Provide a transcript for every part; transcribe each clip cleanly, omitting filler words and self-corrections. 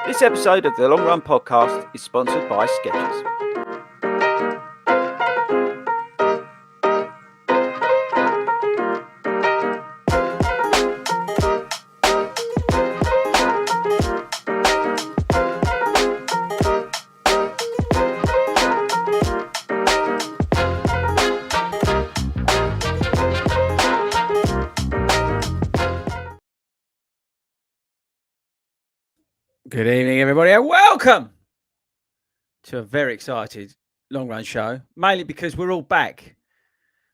This episode of the Long Run Podcast is sponsored by Skechers. Good evening, everybody, and welcome to a very excited long run show, mainly because we're all back.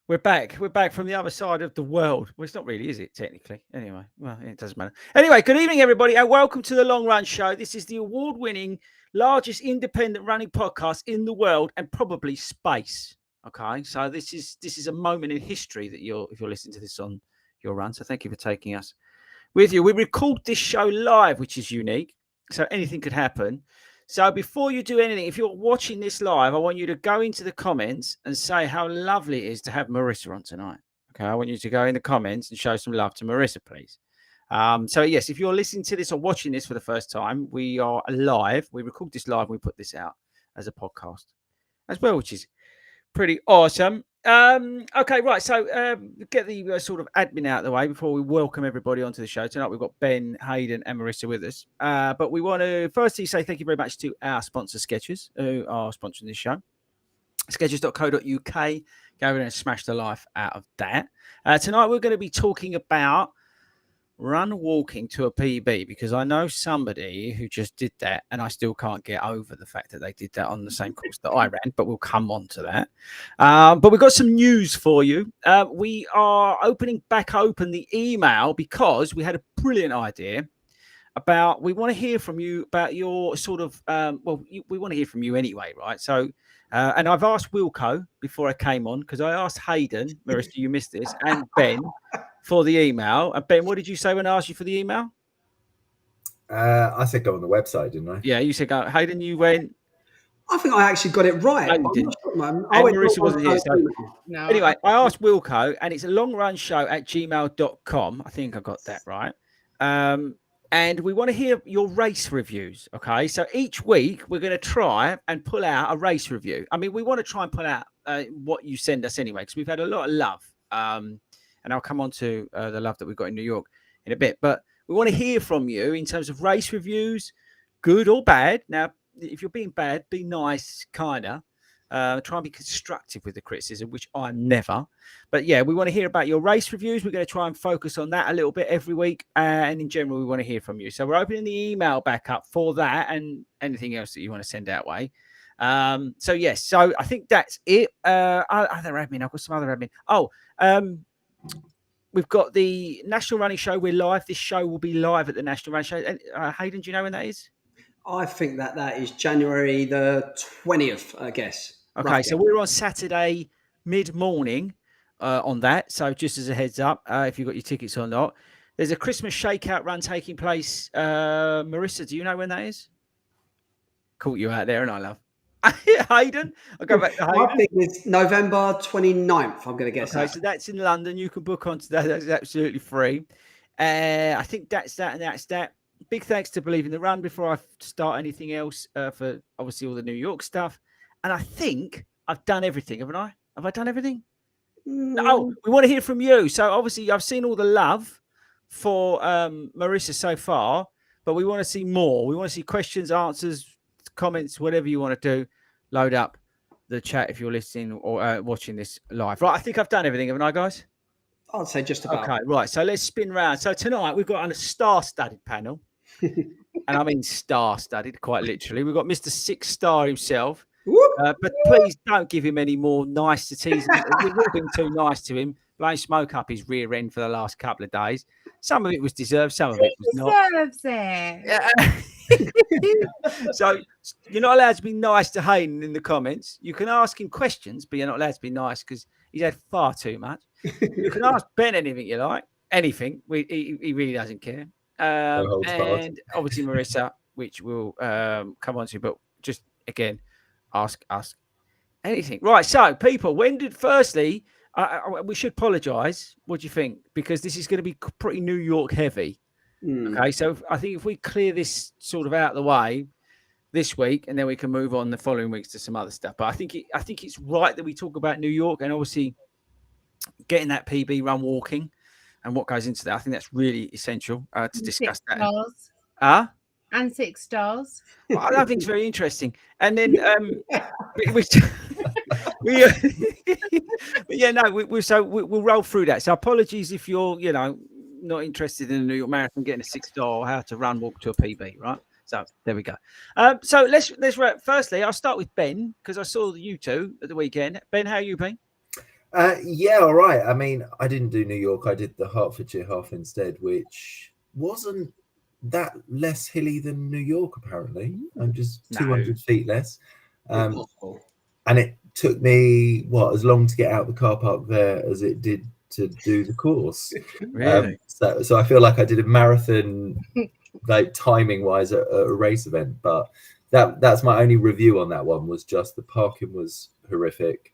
We're back from the other side of the world. Well, it's not really, is it, technically? Anyway, well, it doesn't matter. Anyway, good evening, everybody, and welcome to the Long Run Show. This is the award-winning, largest independent running podcast in the world and probably space. Okay, so this is a moment in history that if you're listening to this on your run. So thank you for taking us with you. We record this show live, which is unique. So anything could happen. So before you do anything, if you're watching this live, I want you to go into the comments and say how lovely it is to have Marissa on tonight. Okay, I want you to go in the comments and show some love to Marissa, please. So yes, if you're listening to this or watching this for the first time, we are live. We record this live and we put this out as a podcast as well, which is pretty awesome. Okay, right. So get the sort of admin out of the way before we welcome everybody onto the show tonight. We've got Ben, Hayden, and Marissa with us. But we want to firstly say thank you very much to our sponsor, Skechers, who are sponsoring this show. Skechers.co.uk. Go over and smash the life out of that. Tonight we're going to be talking about walking to a PB, because I know somebody who just did that and I still can't get over the fact that they did that on the same course that I ran, but we'll come on to that. But we've got some news for you. We are back open the email because we had a brilliant idea about, we want to hear from you about your sort of, we want to hear from you anyway, right? So, and I've asked Wilco before I came on, because I asked Hayden, Marissa, you missed this, and Ben for the email. And Ben, what did you say when I asked you for the email? I said go on the website, didn't I? Yeah, you said go. Hayden, you went. I think I actually got it right. No, you didn't. I went Marissa wasn't here. So No. anyway, I asked Wilco, and it's a longrunshow@gmail.com. I think I got that right. And we want to hear your race reviews. Okay, so each week we're going to try and pull out a race review. I mean, we want to try and pull out what you send us anyway, because we've had a lot of love. And I'll come on to the love that we've got in New York in a bit. But we want to hear from you in terms of race reviews, good or bad. Now, if you're being bad, be nice, kind of. Try and be constructive with the criticism, which I'm never. But yeah, we want to hear about your race reviews. We're going to try and focus on that a little bit every week. And in general, we want to hear from you. So we're opening the email back up for that and anything else that you want to send our way. So yes, so I think that's it. Other admin, I've got some other admin. We've got the National Running Show. We're live. This show will be live at the National Running Show. Hayden, do you know when that is? I think that is January the 20th, I guess. Okay, roughly. So we're on Saturday mid-morning on that. So just as a heads up, if you've got your tickets or not. There's a Christmas shakeout run taking place. Marissa, do you know when that is? Caught you out there, and I love. Hayden, I'll go back to Hayden. I think it's November 29th, I'm going to guess. Okay, so that's in London. You can book onto that. That's absolutely free. I think that's that, and that's that. Big thanks to Believe in the Run before I start anything else for obviously all the New York stuff. And I think I've done everything, haven't I? Have I done everything? No, we want to hear from you. So obviously I've seen all the love for Marissa so far, but we want to see more. We want to see questions, answers, comments, whatever you want to do. Load up the chat if you're listening or watching this live. Right, I think I've done everything, haven't I, guys? I'd say just about. Okay, right. So let's spin round. So tonight we've got a star-studded panel. And I mean star-studded, quite literally. We've got Mr. Six Star himself. But please don't give him any more niceties. We've all been too nice to him. Blowing smoke up his rear end for the last couple of days. Some of it was deserved, some of it was not. Deserves it. Yeah. So you're not allowed to be nice to Hayden in the comments. You can ask him questions, but you're not allowed to be nice because he's had far too much. You can ask Ben anything you like, anything. He really doesn't care. And obviously Marissa, which we'll come on to, but just again, ask us anything. Right. So people, firstly, we should apologise. What do you think? Because this is going to be pretty New York heavy. Okay, so I think if we clear this sort of out of the way this week, and then we can move on the following weeks to some other stuff. But I think it's right that we talk about New York and obviously getting that PB run walking and what goes into that. I think that's really essential to discuss that. And 6 stars. Well, I think it's very interesting. And then we'll roll through that. So apologies if you're not interested in the New York Marathon getting a 6-star or how to run walk to a PB, right? So there we go. So let's firstly, I'll start with Ben because I saw you two at the weekend. Ben, how you been? Yeah, all right. I mean, I didn't do New York. I did the Hertfordshire half instead, which wasn't that less hilly than New York, apparently. I'm just 200 feet less. And it took me, as long to get out the car park there as it did to do the course. Really? So I feel like I did a marathon, like timing-wise, at a race event. But that's my only review on that one, was just the parking was horrific.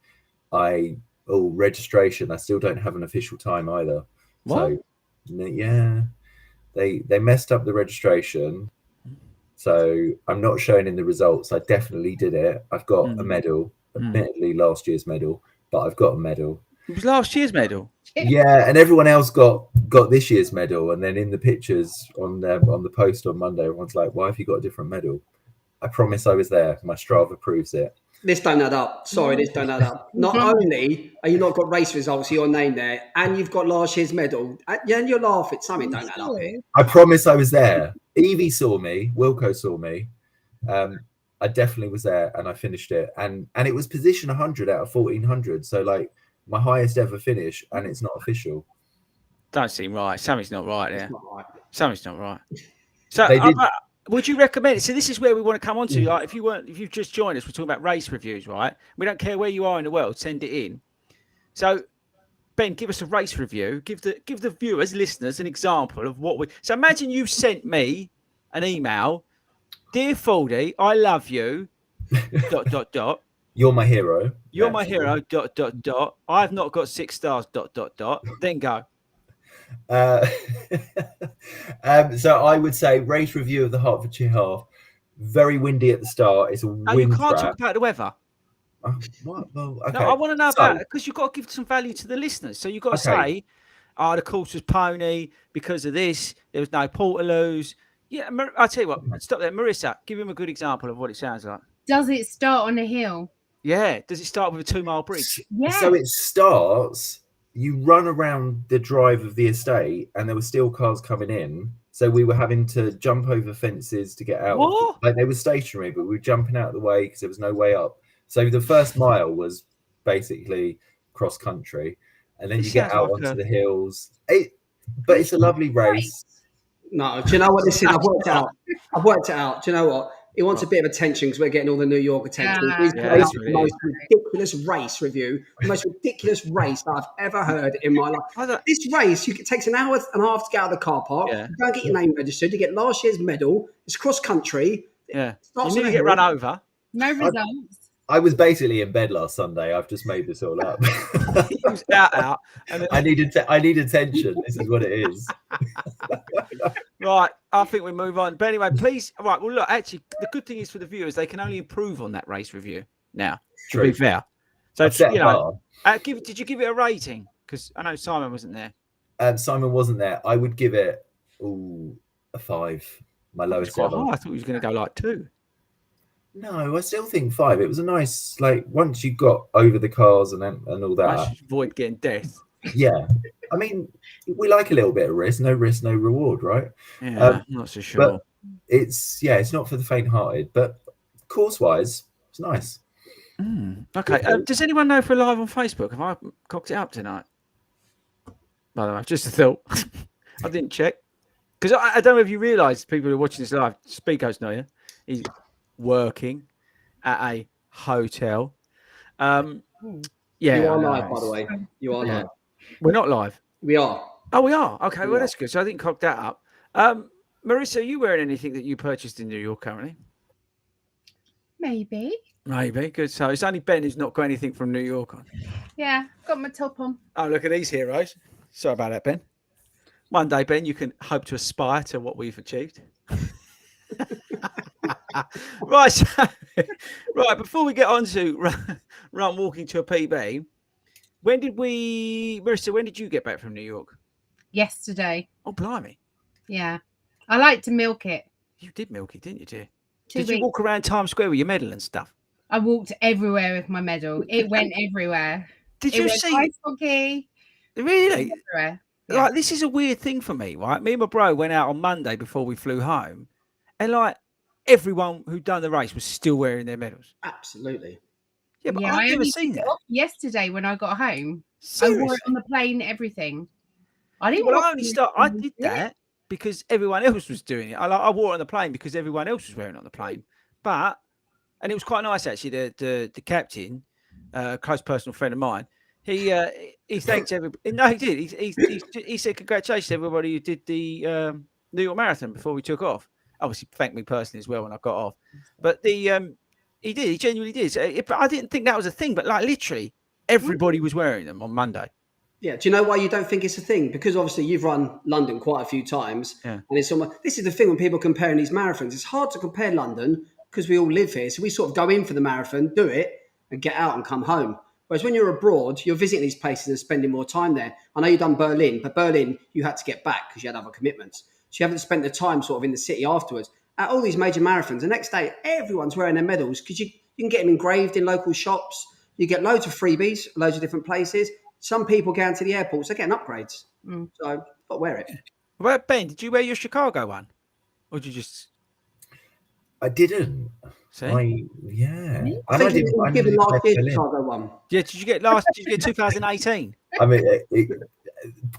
Registration. I still don't have an official time either. What? So, yeah, they messed up the registration. So I'm not showing in the results. I definitely did it. I've got a medal, admittedly last year's medal, but I've got a medal. It was last year's medal. Yeah, and everyone else got this year's medal. And then in the pictures on the post on Monday, everyone's like, "Why have you got a different medal?" I promise I was there. My Strava proves it. This don't add up. Sorry, this don't add up. Not only are you not got race results, your name there, and you've got last year's medal, and you're laughing. Something don't add up here. I promise I was there. Evie saw me. Wilco saw me. I definitely was there, and I finished it. And it was position 100 out of 1400. So like my highest ever finish, and it's not official. Don't seem right. Something's not right there. Right. Something's not right. So would you recommend it? So this is where we want to come on to. Like, if you've just joined us, we're talking about race reviews, right? We don't care where you are in the world. Send it in. So, Ben, give us a race review. Give the viewers, listeners, an example of what we. So imagine you've sent me an email, "Dear FORDY, I love you." ... You're my hero. You're my hero. ... I've not got 6 stars. ... Then go. So I would say race review of the Hertfordshire half. Very windy at the start. It's a wind you can't trap. talk about the weather. Well, okay. No, I want to know about it because you've got to give some value to the listeners. So you've got to say, the course was pony because of this. There was no Portaloos. Yeah, I'll tell you what. Stop there. Marissa, give him a good example of what it sounds like. Does it start on a hill? Yeah. Does it start with a 2-mile bridge? Yeah. So it starts, you run around the drive of the estate and there were still cars coming in. So we were having to jump over fences to get out. Like they were stationary, but we were jumping out of the way because there was no way up. So the first mile was basically cross country. And then you get out onto the hills. But it's a lovely race. No, do you know what this is? I've worked it out. Do you know what? It wants a bit of attention because we're getting all the New York attention. This is the most ridiculous race review, the most ridiculous race that I've ever heard in my life. This race, it takes an hour and a half to get out of the car park. You don't get your name registered. You get last year's medal. It's cross country. Yeah. You need to get run over. No results. I was basically in bed last Sunday. I've just made this all up. He was out. And I need attention. This is what it is. Right. I think we move on. But anyway, please. Right. Well, look, actually, the good thing is for the viewers, they can only improve on that race review now, to be fair. So, did you give it a rating? Because I know Simon wasn't there. Simon wasn't there. I would give it a 5. My lowest ever. I thought he was going to go like 2. No, I still think 5. It was a nice, like, once you got over the cars and all that. Avoid getting death. Yeah. I mean, we like a little bit of risk, no reward, right? Yeah, I'm not so sure. But it's not for the faint-hearted, but course-wise, it's nice. Okay. Does anyone know if we're live on Facebook? Have I cocked it up tonight? By the way, just a thought. I didn't check. Because I don't know if you realise, people who are watching this live, Speako's not here. He's working at a hotel. Yeah. You are live, by the way. You are live. We're not live. We are. Oh, we are. Okay, well, that's good. So I didn't cock that up. Marissa, are you wearing anything that you purchased in New York currently? Maybe. Good. So it's only Ben who's not got anything from New York on. Yeah, got my top on. Oh, look at these heroes. Sorry about that, Ben. One day, Ben, you can hope to aspire to what we've achieved. Right, so, right. Before we get on to run walking to a PB, Marissa? When did you get back from New York? Yesterday. Oh, blimey! Yeah, I like to milk it. You did milk it, didn't you, dear? 2 Did you weeks. walk around Times Square with your medal and stuff? I walked everywhere with my medal. It went everywhere. Did It you went see? ice hockey. Really? Everywhere. Yeah. Like, this is a weird thing for me, right? Me and my bro went out on Monday before we flew home, and like everyone who'd done the race was still wearing their medals. Absolutely. Yeah, but Yeah, I've I never only seen took it that. off yesterday when I got home. Seriously? I wore it on the plane, everything. I Yeah, didn't. well, want I did that because everyone else was doing it. I wore it on the plane because everyone else was wearing it on the plane. And it was quite nice actually. The captain, close personal friend of mine, he thanked everybody. No, he did. He said congratulations to everybody who did the New York Marathon before we took off. Obviously, thanked me personally as well when I got off. But he did. He genuinely did. So but I didn't think that was a thing. But like literally, everybody was wearing them on Monday. Yeah. Do you know why you don't think it's a thing? Because obviously you've run London quite a few times. Yeah. And it's almost, this is the thing when people are comparing these marathons. It's hard to compare London because we all live here. So we sort of go in for the marathon, do it, and get out and come home. Whereas when you're abroad, you're visiting these places and spending more time there. I know you've done Berlin, but Berlin, you had to get back because you had other commitments. So you haven't spent the time sort of in the city afterwards. At all these major marathons, the next day, everyone's wearing their medals because you can get them engraved in local shops. You get loads of freebies, loads of different places. Some people going to the airports, they're getting upgrades. So I've got to wear it. Well, Ben, did you wear your Chicago one? Or did you just... I didn't. See? Yeah. I think it was given last year's Berlin. Chicago one. Yeah, did you get 2018? I mean,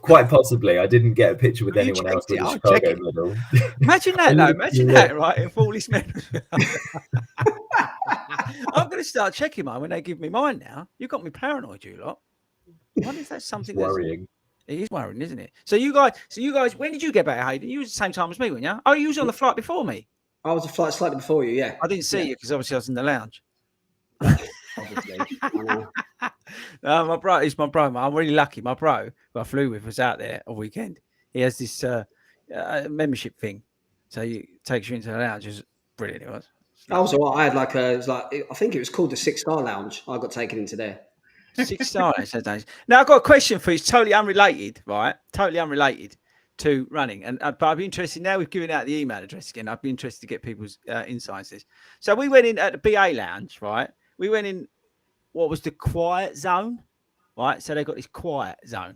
quite possibly. I didn't get a picture with Have you anyone else checked with it? a I'll Chicago check it. medal. Imagine that, though. Imagine that, right? If all these medals. I'm going to start checking mine when they give me mine now. You've got me paranoid, you lot. I wonder if that's something that's worrying. It is worrying, isn't it? So you guys, when did you get back, Hayden? You was the same time as me, weren't you? Oh, you was on the flight before me. I was a flight slightly before you, yeah. I didn't see you because obviously I was in the lounge. Obviously. I know. My bro, he's my bro. I'm really lucky. My bro, who I flew with, was out there all weekend. He has this membership thing, so he takes you into the lounge. It's brilliant. It was. I was all right. I had I think it was called the 6-star lounge. I got taken into there. 6-star. Now I've got a question for you. It's totally unrelated, right? Totally unrelated to running. But I'd be interested, now we've given out the email address again, I'd be interested to get people's insights. So we went in at the BA lounge, right? We went in what was the quiet zone, right? So they got this quiet zone.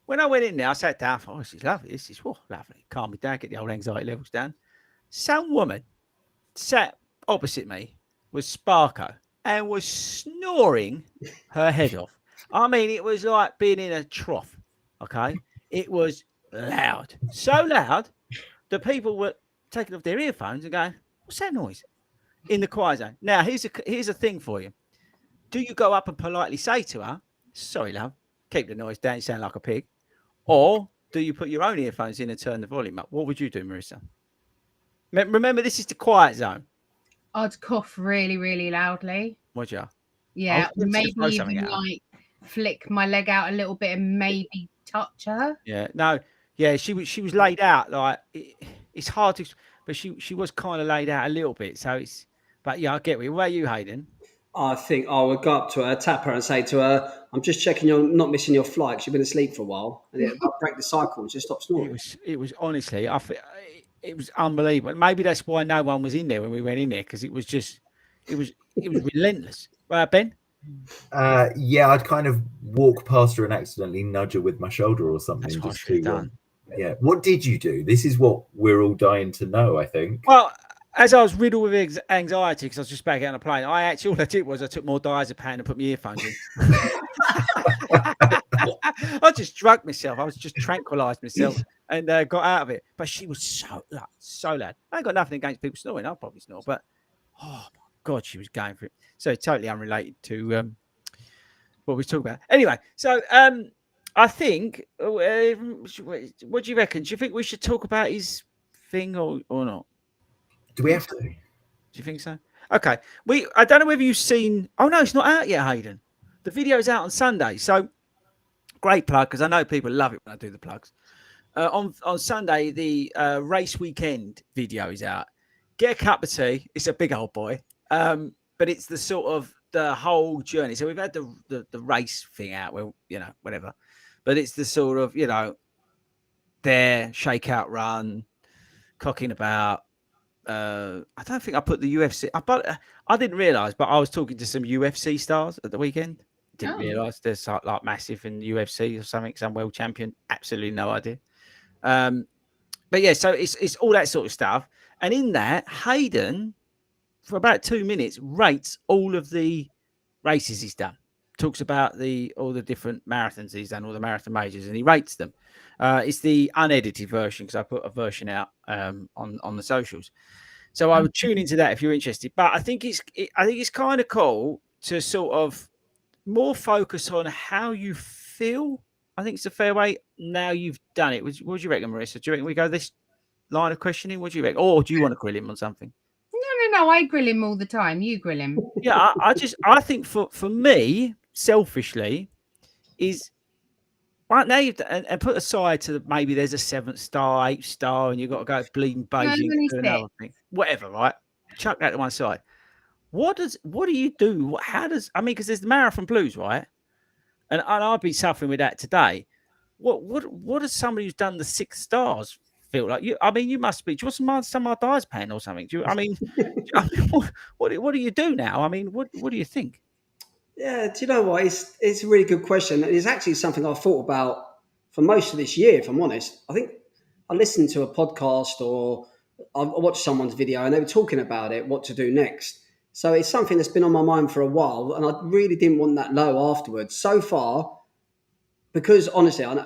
When I went in there, I sat down. I thought, this is lovely. This is lovely. Calm me down, get the old anxiety levels down. Some woman sat opposite me was Sparko and was snoring her head off. I mean, it was like being in a trough. Okay, it was loud, so loud that people were taking off their earphones and going, "What's that noise?" In the quiet zone. Now, here's a thing for you. Do you go up and politely say to her, "Sorry, love, keep the noise down, you sound like a pig," or do you put your own earphones in and turn the volume up? What would you do, Marissa? Remember, this is the quiet zone. I'd cough really, really loudly. Would you? Yeah, I was maybe throw something even at her. like flick my leg out a little bit and maybe touch her. Yeah, no, yeah, she was laid out like it's hard to, but she was kind of laid out a little bit. So it's, but yeah, I get you. What about you, Hayden? I think I would go up to her, tap her, and say to her, "I'm just checking you're not missing your flight 'cause you've been asleep for a while." And it'll break the cycle and just stop snoring. It was honestly, it was unbelievable. Maybe that's why no one was in there when we went in there, because it was relentless. Right, Ben? Yeah, I'd kind of walk past her and accidentally nudge her with my shoulder or something. That's what I just should have to, done. Yeah. What did you do? This is what we're all dying to know, I think. Well, as I was riddled with anxiety because I was just back out on a plane, all I did was I took more diazepam and put my earphones in. I just drugged myself. I was just tranquilized myself and got out of it. But she was so loud. I ain't got nothing against people snoring. I'll probably snore, but oh my God, she was going for it. So totally unrelated to what we was talking about. Anyway, so I think, what do you reckon? Do you think we should talk about his thing or not? Do we have to? Do you think so? Okay. I don't know whether you've seen. Oh no, it's not out yet, Hayden. The video's out on Sunday. So great plug, because I know people love it when I do the plugs. On Sunday, the race weekend video is out. Get a cup of tea. It's a big old boy, but it's the sort of the whole journey. So we've had the race thing out, well, whatever, but it's the sort of their shakeout run, cocking about. I don't think I put the UFC. I didn't realize, but I was talking to some UFC stars at the weekend. Didn't realize there's like massive in UFC or something, some world champion. Absolutely no idea. But yeah, so it's all that sort of stuff. And in that, Hayden, for about 2 minutes, rates all of the races he's done. Talks about all the different marathons he's done, all the marathon majors, and he rates them. It's the unedited version because I put a version out on the socials. So I would tune into that if you're interested. But I think it's kind of cool to sort of more focus on how you feel. I think it's a fair way. Now you've done it. What do you reckon, Marissa? Do you reckon we go this line of questioning? What do you reckon? Or do you want to grill him on something? No. I grill him all the time. You grill him. Yeah, I think for me, selfishly, is right now and put aside to maybe there's a 7th star, 8th star, and you've got to go bleeding Beijing to do another thing. Whatever, right? Chuck that to one side. What do you do? Because there's the marathon blues, right? And I'll be suffering with that today. What does somebody who's done the 6 stars feel like? You must be. Do you want some diazepam or something? What do you do now? What do you think? Yeah, do you know what? It's a really good question. It's actually something I've thought about for most of this year, if I'm honest. I think I listened to a podcast or I watched someone's video and they were talking about it, what to do next. So it's something that's been on my mind for a while, and I really didn't want that low afterwards. So far, because honestly, I know,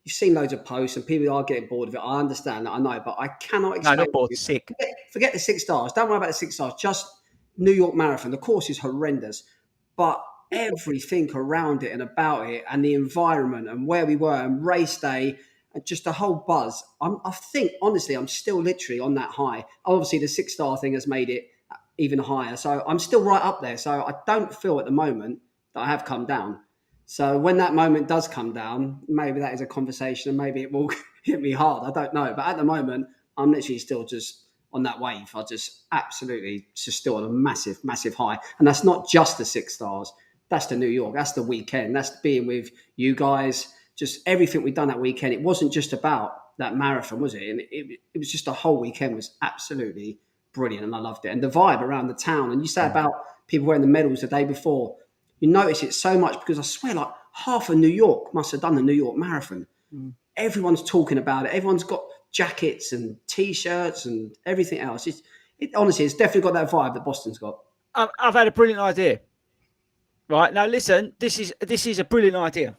you've seen loads of posts and people are getting bored of it. I understand that, I know, but I cannot explain. No, not bored, sick. Forget the 6 stars. Don't worry about the 6 stars. Just New York Marathon. The course is horrendous, but everything around it and about it and the environment and where we were and race day and just a whole buzz. I think, honestly, I'm still literally on that high. Obviously, the 6 star thing has made it even higher. So I'm still right up there. So I don't feel at the moment that I have come down. So when that moment does come down, maybe that is a conversation and maybe it will hit me hard. I don't know. But at the moment, I'm literally still just on that wave. I just absolutely just still on a massive, massive high. And that's not just the 6 stars. That's the New York. That's the weekend. That's being with you guys. Just everything we've done that weekend. It wasn't just about that marathon, was it? And it was just the whole weekend was absolutely brilliant. And I loved it. And the vibe around the town. And you say about people wearing the medals the day before. You notice it so much because I swear like half of New York must have done the New York Marathon. Everyone's talking about it. Everyone's got jackets and T-shirts and everything else. Honestly, it's definitely got that vibe that Boston's got. I've had a brilliant idea. Right, now listen, this is a brilliant idea.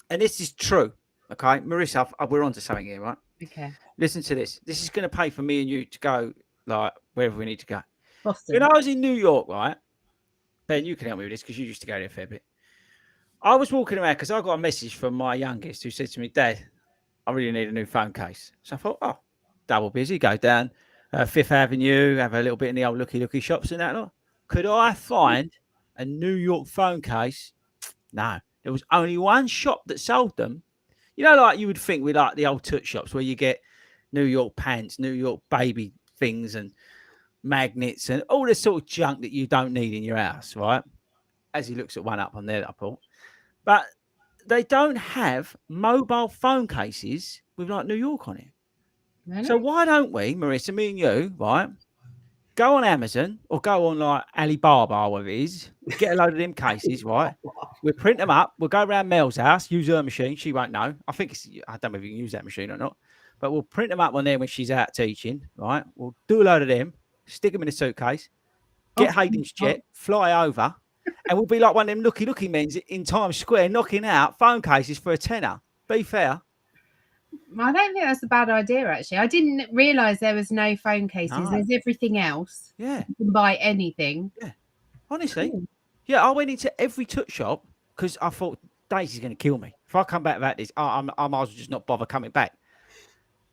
And this is true. Okay, Marissa, we're on to something here, right? Okay. Listen to this. This is going to pay for me and you to go like wherever we need to go. Boston. When I was in New York, right? Ben, you can help me with this because you used to go there a fair bit. I was walking around because I got a message from my youngest who said to me, Dad, I really need a new phone case. So I thought, double busy, go down Fifth Avenue, have a little bit in the old looky shops and that lot. Could I find a New York phone case? No, there was only one shop that sold them. You know, like you would think with like the old toot shops where you get New York pants, New York baby things and magnets and all this sort of junk that you don't need in your house, right? As he looks at one up on there, I thought. But they don't have mobile phone cases with like New York on it. Really? So why don't we, Marissa, me and you, right, go on Amazon or go on like Alibaba, whatever it is, get a load of them cases, right? We'll print them up. We'll go around Mel's house, use her machine. She won't know. I don't know if you can use that machine or not. But we'll print them up on there when she's out teaching, right? We'll do a load of them, stick them in a suitcase, get Hayden's jet, fly over, and we'll be like one of them looky men in Times Square knocking out phone cases for a tenner. Be fair. I don't think that's a bad idea, actually. I didn't realise there was no phone cases. No. There's everything else. Yeah. You can buy anything. Yeah. Honestly. Yeah, I went into every toot shop because I thought Daisy's going to kill me. If I come back about this, I might as well just not bother coming back.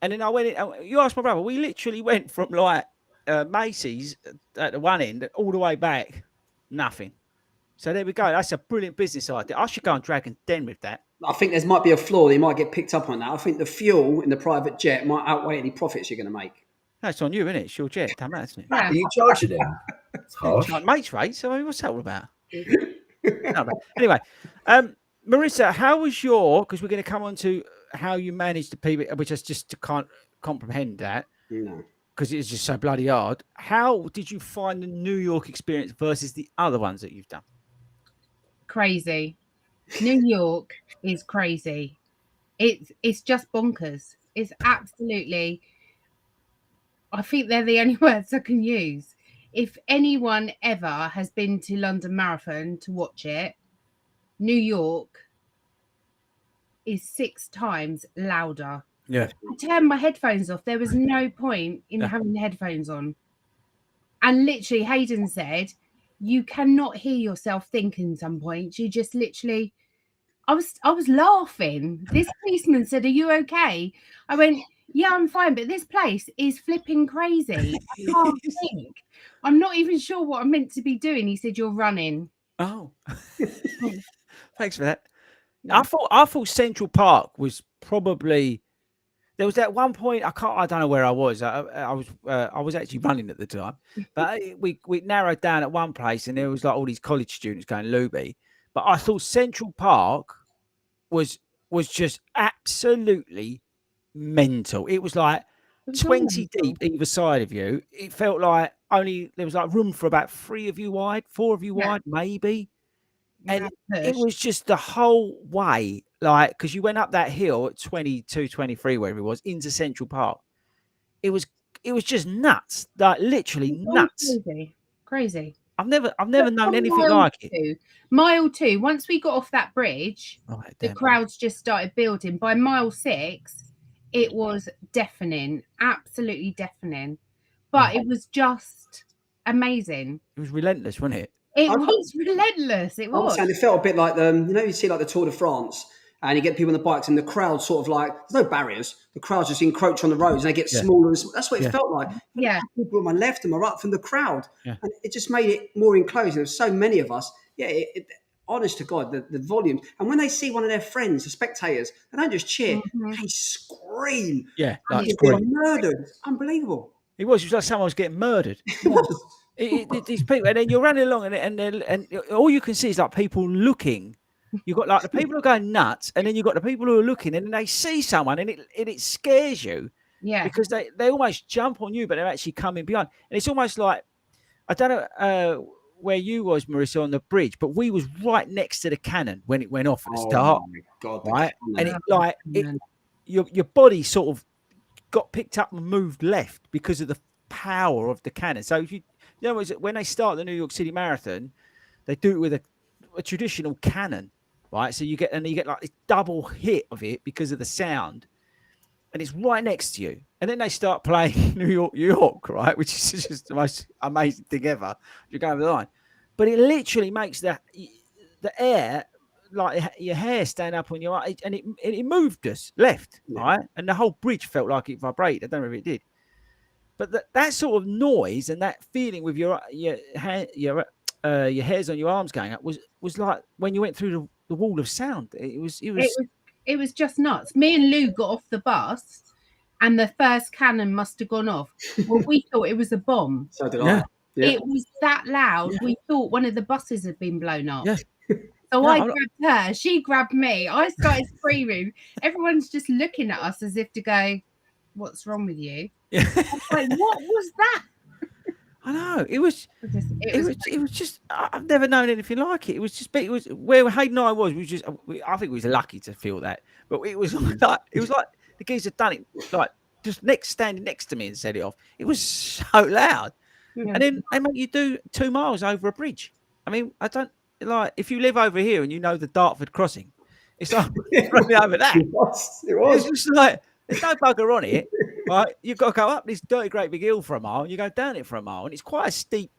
And then I went in. You asked my brother. We literally went from like Macy's at the one end all the way back. Nothing. So there we go. That's a brilliant business idea. I should go on Dragon's Den with that. I think there might be a flaw. They might get picked up on that. I think the fuel in the private jet might outweigh any profits you're going to make. That's on you, isn't it? It's your jet. Damn that, isn't it? Yeah. Are you charging him? It's harsh. Like mates rates. I mean, what's that all about? No, but anyway, Marissa, how was because we're going to come on to how you managed the PB, which I just can't comprehend that. No. Because it's just so bloody hard. How did you find the New York experience versus the other ones that you've done? Crazy. New York is crazy. It's just bonkers. It's absolutely. I think they're the only words I can use. If anyone ever has been to London Marathon to watch it, New York is 6 times louder. Yeah. I turned my headphones off. There was no point in having the headphones on. And literally, Hayden said, you cannot hear yourself think in some points. You just literally, I was laughing. This policeman said, are you okay? I went, yeah, I'm fine. But this place is flipping crazy. I can't think. I'm not even sure what I'm meant to be doing. He said, you're running. Oh, thanks for that. Yeah. I thought Central Park was probably. There was that one point I don't know where I was. I was actually running at the time, but we narrowed down at one place, and there was like all these college students going loopy. But I thought Central Park was just absolutely mental. It was like 20 deep either side of you. It felt like there was like room for about 3 of you wide, 4 of you wide, maybe. And it was just the whole way, like, because you went up that hill at 22, 23, wherever it was, into Central Park. It was just nuts, like literally nuts. Crazy. I've never known anything like it. Mile 2, once we got off that bridge, the crowds just started building. By mile 6, it was deafening, absolutely deafening. But it was just amazing. It was relentless, wasn't it? It was relentless. It was. And it felt a bit like you see like the Tour de France, and you get people on the bikes, and the crowd sort of like there's no barriers. The crowds just encroach on the roads, and they get smaller and smaller. That's what it felt like. Yeah, people on my left and my right from the crowd, and it just made it more enclosed. There was so many of us. Yeah, honest to God, the volume. And when they see one of their friends, the spectators, they don't just cheer; they scream. Yeah, like it's been murdered. It's unbelievable. It was like someone was getting murdered. These people, and then you're running along, and all you can see is like people looking. You've got like the people who are going nuts, and then you've got the people who are looking, and then they see someone, and it scares you. Yeah, because they almost jump on you, but they're actually coming behind, and it's almost like I don't know where you was, Marissa, on the bridge, but we was right next to the cannon when it went off at the start. Oh my God! Right, and your body sort of got picked up and moved left because of the power of the cannon. So if you know, when they start the New York City Marathon, they do it with a traditional cannon, right? So you get like this double hit of it because of the sound, and it's right next to you. And then they start playing New York, New York, right? Which is just the most amazing thing ever. You go over the line, but it literally makes the air, like your hair, stand up on your eye, and it moved us left, right? And the whole bridge felt like it vibrated. I don't know if it did. But that sort of noise and that feeling with your hairs on your arms going up was like when you went through the wall of sound. It was just nuts. Me and Lou got off the bus, and the first cannon must have gone off. Well, we thought it was a bomb. So did I. Yeah. It was that loud. Yeah. We thought one of the buses had been blown up. Yeah. So I grabbed her. She grabbed me. I started screaming. Everyone's just looking at us as if to go, "What's wrong with you?" Yeah. Like, what was that? I know it was just. I've never known anything like it. It was where Hayden and I was. I think we was lucky to feel that. But it was like the geezer had done it like just standing next to me and set it off. It was so loud, and then they make you do 2 miles over a bridge. I mean, I don't like if you live over here and you know the Dartford crossing. It's like running over that. It was. It's just like. There's no bugger on it, right? You've got to go up this dirty great big hill for a mile, and you go down it for a mile, and it's quite a steep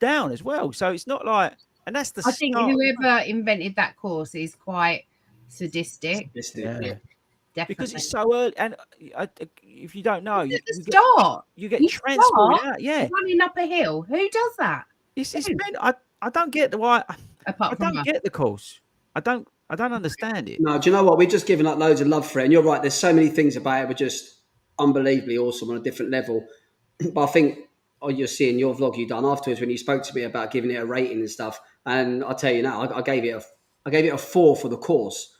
down as well. So it's not like, and that's the. I think whoever invented that course is quite sadistic. Yeah. Definitely. Because it's so early, and if you don't know, you get transported out. Yeah, running up a hill. Who does that? I don't get why. I don't get the course. I don't. I don't understand it. No, do you know what? We've just given up loads of love for it. And you're right, there's so many things about it were just unbelievably awesome on a different level. But I think you're seeing your vlog you done afterwards when you spoke to me about giving it a rating and stuff. And I'll tell you now, I gave it a 4 for the course.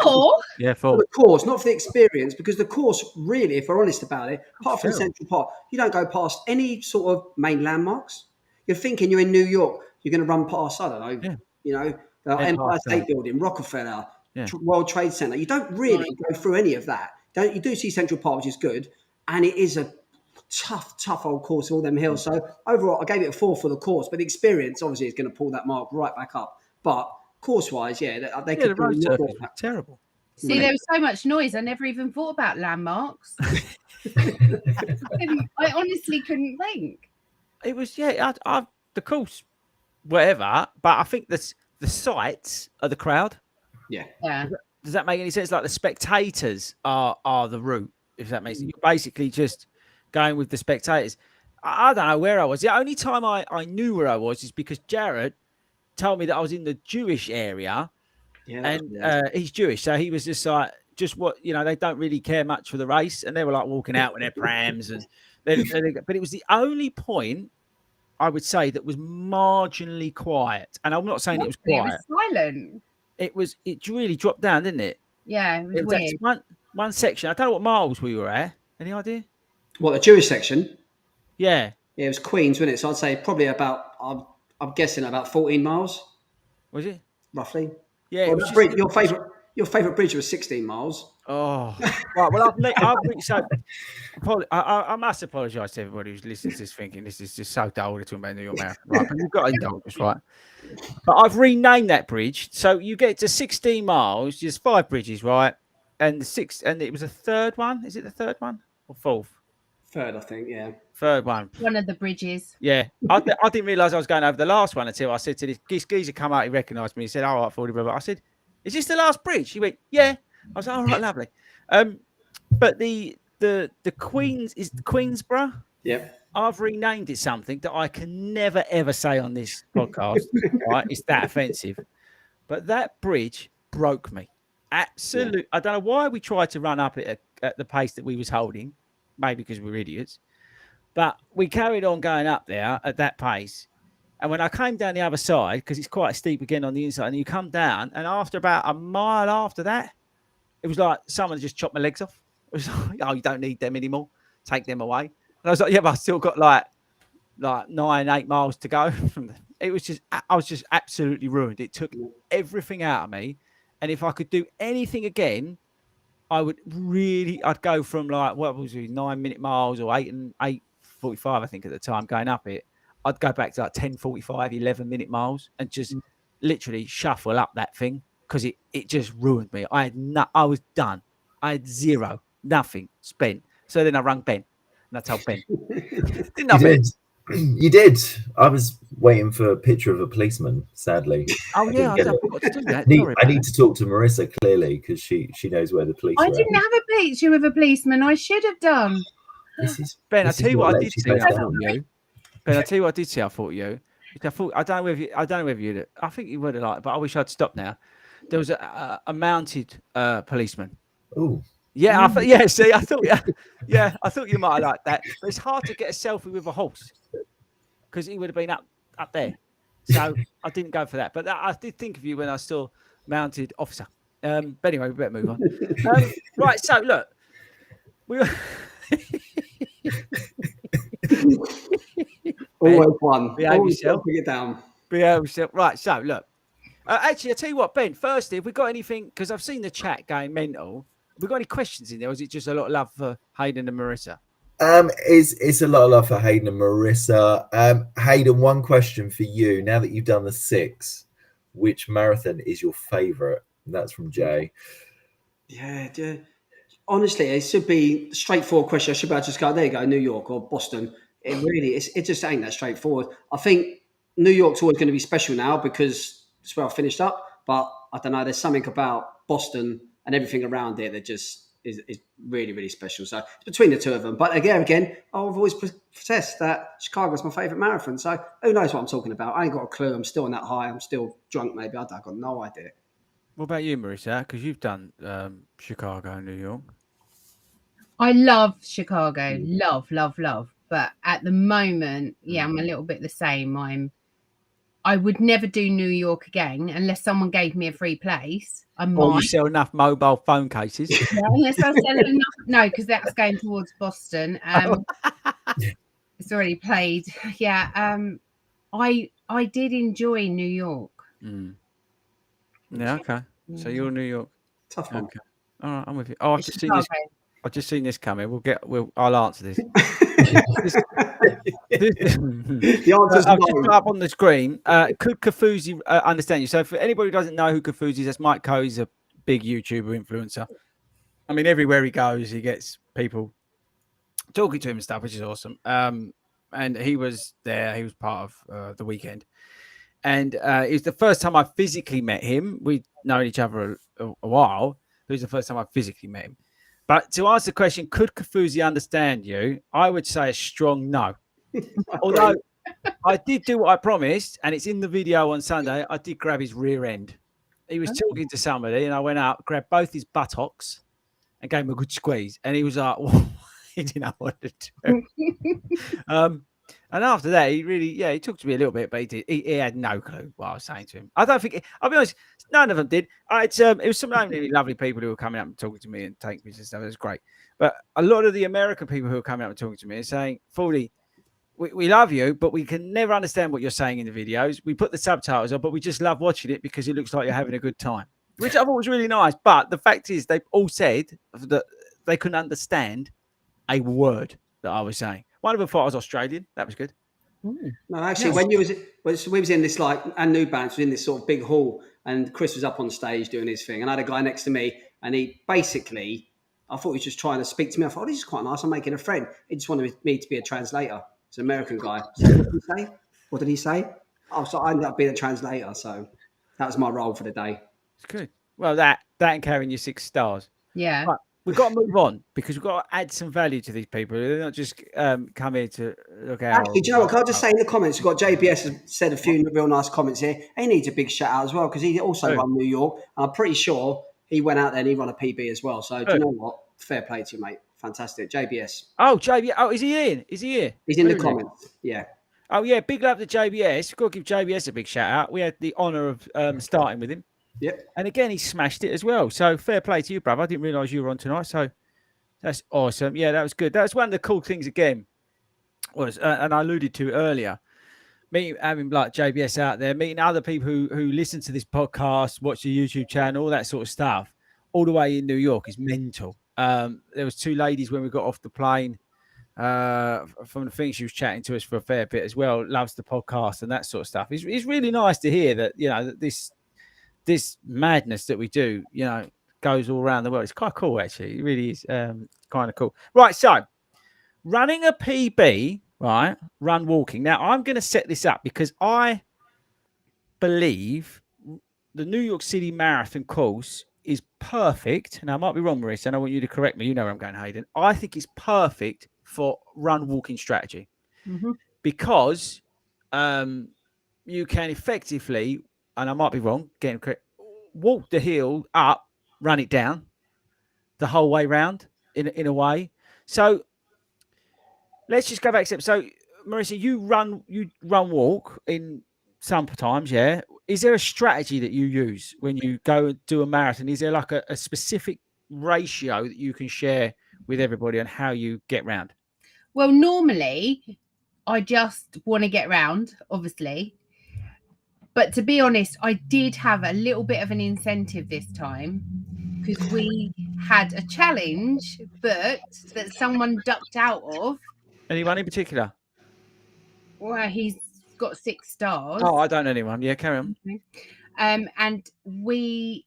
Four? Yeah, For for the course, not for the experience, because the course, really, if we're honest about it, apart from Central Park, you don't go past any sort of main landmarks. You're thinking you're in New York, you're going to run past, I don't know, Yeah. Empire State Building, Rockefeller, Yeah. World Trade Center. You don't really go through any of that. You do see Central Park, which is good, and it is a tough old course, all them hills. So overall, I gave it a 4 for the course, but the experience obviously is going to pull that mark right back up. But course-wise, they could the road do surface was terrible. See, there was so much noise. I never even thought about landmarks. I honestly couldn't think. It was the course, whatever. But I think the sights are the crowd. Yeah. Does that make any sense? Like the spectators are the route. If that makes sense, you're basically just going with the spectators. I don't know where I was. The only time I knew where I was is because Jared told me that I was in the Jewish area. Yeah, and he's Jewish, so he was just like, they don't really care much for the race, and they were like walking out with their prams, and but it was the only point I would say that was marginally quiet, and I'm not saying it was quiet. It was silent. It really dropped down, didn't it? Yeah, it was weird. One section. I don't know what miles we were at. Any idea? What, the Jewish section? Yeah. Yeah, it was Queens, wasn't it? So I'd say probably about, I'm guessing about 14 miles. Was it? Roughly. Yeah. Well, your favourite bridge was 16 miles. Oh, right. Well, I must apologise to everybody who's listening to this thinking this is just so dull. They're talking about New York Marathon, right? But you've got to indulge us, right? But I've renamed that bridge. So you get to 16 miles, there's 5 bridges, right? And it was a third one. Is it the third one or fourth? Third, I think, yeah. Third one. One of the bridges. Yeah. I didn't realise I was going over the last one until I said to this geezer come out, he recognised me. He said, "Oh, right, FORDY brother." I said, "Is this the last bridge?" He went, "Yeah." I was like, "All right, lovely." But the Queens is Queensborough. Yeah. I've renamed it something that I can never ever say on this podcast. Right? It's that offensive. But that bridge broke me. Absolutely. Yeah. I don't know why we tried to run up it at the pace that we was holding. Maybe because we're idiots. But we carried on going up there at that pace. And when I came down the other side, because it's quite steep again on the inside, and you come down, and after about a mile after that, it was like someone just chopped my legs off. It was like, "Oh, you don't need them anymore. Take them away." And I was like, "Yeah, but I still got like 9-8 miles to go." I was just absolutely ruined. It took everything out of me. And if I could do anything again, I'd go from like, what was it, 9-minute miles or 8:45, I think at the time, going up it. I'd go back to like 10:45, 11-minute miles and just literally shuffle up that thing because it just ruined me. I was done. I had nothing spent. So then I rang Ben and I told Ben. You did. I was waiting for a picture of a policeman, sadly. Oh, yeah, I forgot to do that. I need to talk to Marissa clearly because she knows where the police are. I didn't have a picture of a policeman. I should have done. Ben, I'll tell you what I did see. I thought you. Ben, I'll tell you what I did see. I thought you. I don't know whether you. I think you would have liked, but I wish I'd stopped now. There was a mounted policeman. Oh. Yeah, I thought you might have liked that. But it's hard to get a selfie with a horse because he would have been up there. So I didn't go for that. But I did think of you when I saw mounted officer. But anyway, we better move on. Right, so look, we were always one. Behave yourself. Bring it down. Behave yourself. Right, so look. Actually, I'll tell you what, Ben, firstly, have we got anything, because I've seen the chat going mental. Have we got any questions in there, or is it just a lot of love for Hayden and Marissa? It's a lot of love for Hayden and Marissa. Hayden, one question for you. Now that you've done the 6, which marathon is your favourite? That's from Jay. Yeah. Honestly, it should be a straightforward question. I should be able to just go, there you go, New York or Boston. It just ain't that straightforward. I think New York's always going to be special now because it's where I finished up. But I don't know, there's something about Boston and everything around it that just is really, really special. So it's between the two of them. But again, I've always protest that Chicago's my favourite marathon. So who knows what I'm talking about? I ain't got a clue. I'm still on that high. I'm still drunk maybe. I've got no idea. What about you, Marissa? Because you've done Chicago and New York. I love Chicago, love. But at the moment, yeah, I'm a little bit the same. I would never do New York again unless someone gave me a free place. I might. Or you sell enough mobile phone cases. Yeah, unless I sell enough. No, because that's going towards Boston. It's already played. Yeah. I did enjoy New York. Yeah. Okay. So you're New York. Tough one. Okay. All right. I'm with you. Oh, I've It's just seen this. Chicago. I've just seen this coming. I'll answer this. The answer's I've just put no. up on the screen. Could Kafuzi understand you? So for anybody who doesn't know who Kafuzi is, that's Mike Coe. He's a big YouTuber influencer. I mean, everywhere he goes, he gets people talking to him and stuff, which is awesome. And he was there. He was part of the weekend. And it was the first time I physically met him. We'd known each other a while. It was the first time I physically met him. But to answer the question, could Kafuzi understand you? I would say a strong no. Although I did do what I promised, and it's in the video on Sunday. I did grab his rear end. He was talking to somebody, and I went up, grabbed both his buttocks, and gave him a good squeeze. And he was like, well, he didn't know what to do. And after that, he talked to me a little bit, but he had no clue what I was saying to him. I don't think, I'll be honest, none of them did. It was some really lovely people who were coming up and talking to me and taking pictures and stuff. It was great. But a lot of the American people who were coming up and talking to me and saying, FORDY, we love you, but we can never understand what you're saying in the videos. We put the subtitles on, but we just love watching it because it looks like you're having a good time, which I thought was really nice. But the fact is, they've all said that they couldn't understand a word that I was saying. One of them thought I was Australian. That was good. No, actually, when we was in this, like, and New Bands was in this sort of big hall, and Chris was up on stage doing his thing, and I had a guy next to me, and he basically, I thought he was just trying to speak to me. I thought, oh, this is quite nice. I'm making a friend. He just wanted me to be a translator. It's an American guy. So what did he say? What did he say? Oh, so I ended up being a translator. So that was my role for the day. It's good. Well, that and carrying your 6 stars. Yeah. Right. We've got to move on because we've got to add some value to these people. They're not just come here to look at. Actually, do you know what? Can I just say in the comments, we've got JBS has said a few real nice comments here. He needs a big shout out as well because he also run New York. I'm pretty sure he went out there and he run a PB as well. So do you know what? Fair play to you, mate. Fantastic. JBS. Oh, JBS. Oh, is he in? Is he here? He's in the comments. Yeah. Oh, yeah. Big love to JBS. We've got to give JBS a big shout out. We had the honour of starting with him. Yep. And again, he smashed it as well. So fair play to you, brother. I didn't realise you were on tonight. So that's awesome. Yeah, that was good. That was one of the cool things again was, and I alluded to earlier, having like JBS out there, meeting other people who listen to this podcast, watch the YouTube channel, all that sort of stuff, all the way in New York is mental. There was 2 ladies when we got off the plane from the thing. She was chatting to us for a fair bit as well. Loves the podcast and that sort of stuff. It's really nice to hear that, you know, that this madness that we do, you know, goes all around the world. It's quite cool, actually. It really is kind of cool. Right, so running a PB, right, run walking. Now, I'm going to set this up because I believe the New York City Marathon course is perfect. Now, I might be wrong, Marissa, and I want you to correct me. You know where I'm going, Hayden. I think it's perfect for run walking strategy because you can effectively, and I might be wrong, getting correct, walk the hill up, run it down the whole way round in a way. So let's just go back a step. So Marissa, you run walk in sometimes, yeah. Is there a strategy that you use when you go and do a marathon? Is there like a specific ratio that you can share with everybody on how you get round? Well, normally I just want to get round, obviously. But to be honest, I did have a little bit of an incentive this time because we had a challenge booked that someone ducked out of. Anyone in particular? Well, he's got 6 stars. Oh, I don't know anyone. Yeah, carry on. Okay. And we'd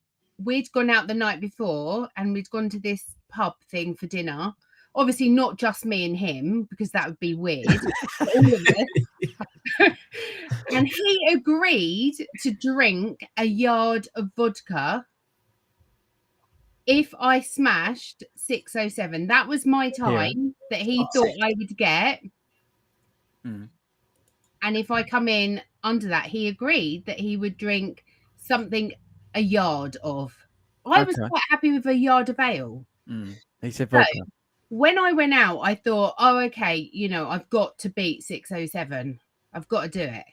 gone out the night before and we'd gone to this pub thing for dinner. Obviously, not just me and him because that would be weird. All of us. And he agreed to drink a yard of vodka if I smashed 6:07. That was my time that he thought I would get. And if I come in under that, he agreed that he would drink something a yard of. I was quite happy with a yard of ale. He said So vodka. when I went out, I thought, oh, okay, I've got to beat 607. I've got to do it.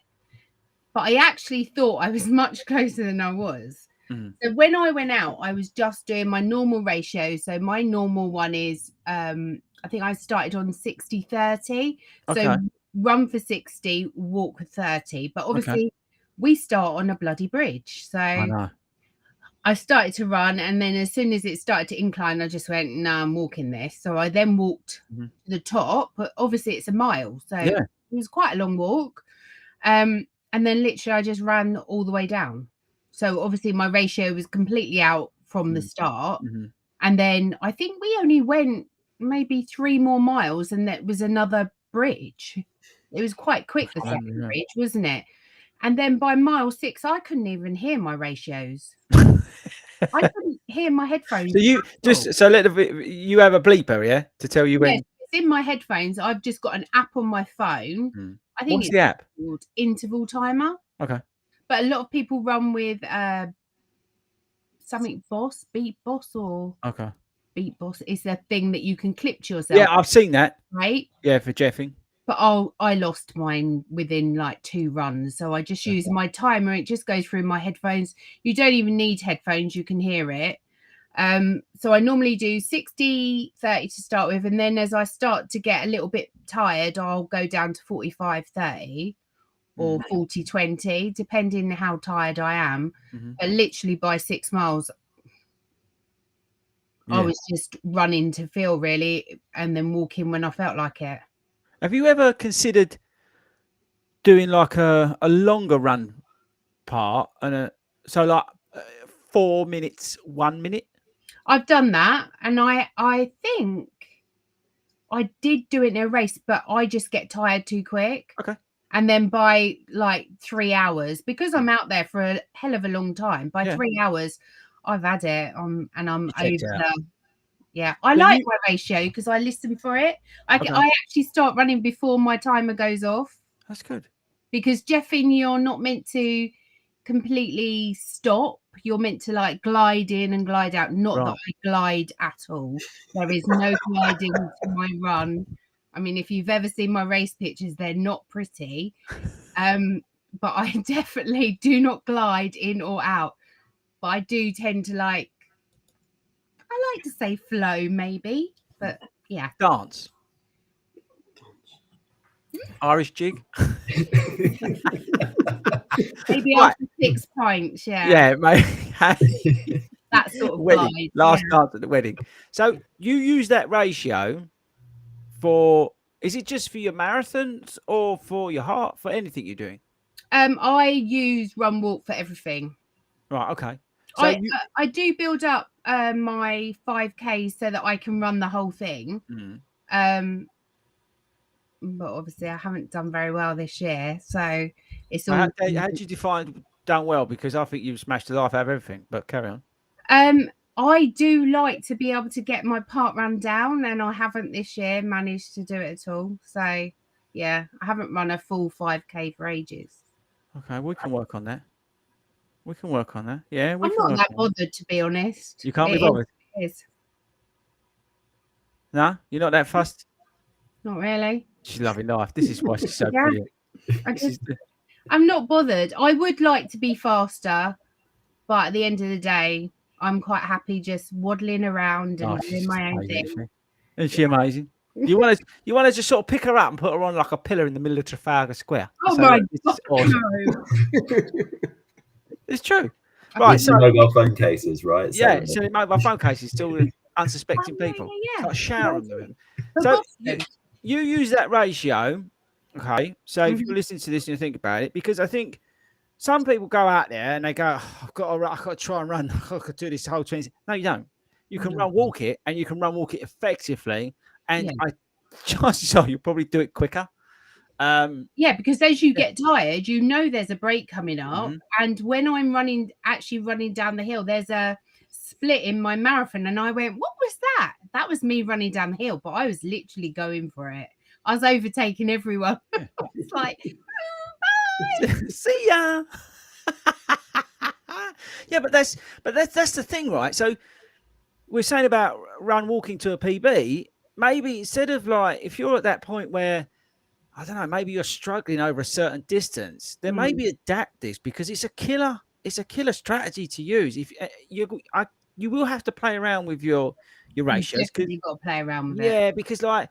But I actually thought I was much closer than I was. So when I went out, I was just doing my normal ratio. So my normal one is, I think I started on 60-30. So run for 60, walk for 30. But obviously we start on a bloody bridge. So I started to run, and then as soon as it started to incline, I just went, no, I'm walking this. So I then walked to the top, but obviously it's a mile. So it was quite a long walk. And then literally I just ran all the way down. So obviously my ratio was completely out from the start. And then I think we only went maybe 3 more miles, and that was another bridge. It was quite quick, the second bridge, wasn't it? And then by mile 6, I couldn't even hear my ratios. I couldn't hear my headphones. So you you have a bleeper, yeah, to tell you when. Yes, it's in my headphones. I've just got an app on my phone. I think What's the app? Called Interval Timer. Okay. But a lot of people run with something Beat Boss or Beat Boss. It's a thing that you can clip to yourself. Yeah, I've seen that. Right? Yeah, for jeffing. But I lost mine within like 2 runs. So I just use my timer. It just goes through my headphones. You don't even need headphones. You can hear it. So I normally do 60-30 to start with. And then as I start to get a little bit tired, I'll go down to 45-30 or 40-20, depending how tired I am. But literally by 6 miles, I was just running to feel really, and then walking when I felt like it. Have you ever considered doing like a longer run part and so like 4 minutes, 1 minute? I've done that, and I think I did do it in a race, but I just get tired too quick. And then by like 3 hours, because I'm out there for a hell of a long time, by 3 hours, I've had it and I'm over. Yeah, I like my ratio because I listen for it. I actually start running before my timer goes off. That's good. Because jeffing, you're not meant to completely stop. You're meant to like glide in and glide out. Not that I glide at all. There is no gliding to my run. I mean, if you've ever seen my race pictures, they're not pretty. But I definitely do not glide in or out. But I do tend to I like to say flow maybe, but yeah. Dance. Irish jig. Maybe after 6 pints, Yeah, mate. That sort of wedding. glide. Last dance at the wedding. So you use that ratio for, is it just for your marathons or for your heart, for anything you're doing? I use run walk for everything. Right, okay. So I do build up my 5K so that I can run the whole thing. But obviously I haven't done very well this year, so it's all. How do you define done well? Because I think you've smashed the life out of everything. But carry on. I do like to be able to get my park run down, and I haven't this year managed to do it at all. So yeah, I haven't run a full 5K for ages. Okay, we can work on that. We can work on that. Yeah, I'm not that bothered, to be honest. You can't be bothered. It is. No, you're not that fussed. Not really. She's loving life. This is why she's so brilliant. I'm not bothered. I would like to be faster, but at the end of the day, I'm quite happy just waddling around and doing my own thing. Isn't she amazing? You want to just sort of pick her up and put her on like a pillar in the middle of Trafalgar Square. Oh my God! Awesome. It's true. Right, so mobile phone cases, right? Yeah, so mobile phone cases still unsuspecting people. Yeah. Like showering them. So you use that ratio, okay? So if you're listening to this and you think about it, because I think some people go out there and they go, I've got to try and run. I could do this whole 20. No, you don't. You can run walk it, and you can run walk it effectively. And chances are you'll probably do it quicker. Because as you get tired, there's a break coming up. And when I'm actually running down the hill, there's a split in my marathon, and I went, what was that? That was me running down the hill, but I was literally going for it. I was overtaking everyone. I was like, see ya. Yeah, but that's the thing, right? So we're saying about walking to a PB. Maybe instead of like, if you're at that point where I don't know, maybe you're struggling over a certain distance, then maybe adapt this because it's a killer. It's a killer strategy to use. If you will have to play around with your ratios. Definitely got to play around with it. Yeah, because like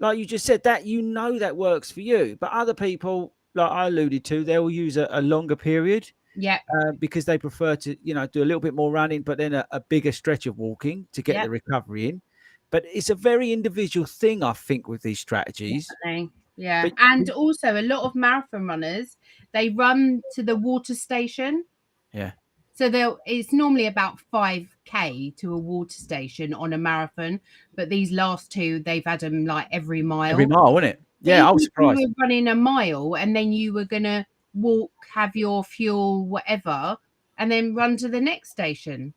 you just said, that that works for you, but other people, like I alluded to, they will use a longer period. Yeah. Because they prefer to, do a little bit more running, but then a bigger stretch of walking to get the recovery in. But it's a very individual thing, I think, with these strategies. Definitely. Yeah. And also a lot of marathon runners, they run to the water station. Yeah. So it's normally about 5K to a water station on a marathon, but these last two, they've had them like every mile. Every mile, wasn't it? Yeah, I was surprised. You were running a mile and then you were going to walk, have your fuel, whatever, and then run to the next station.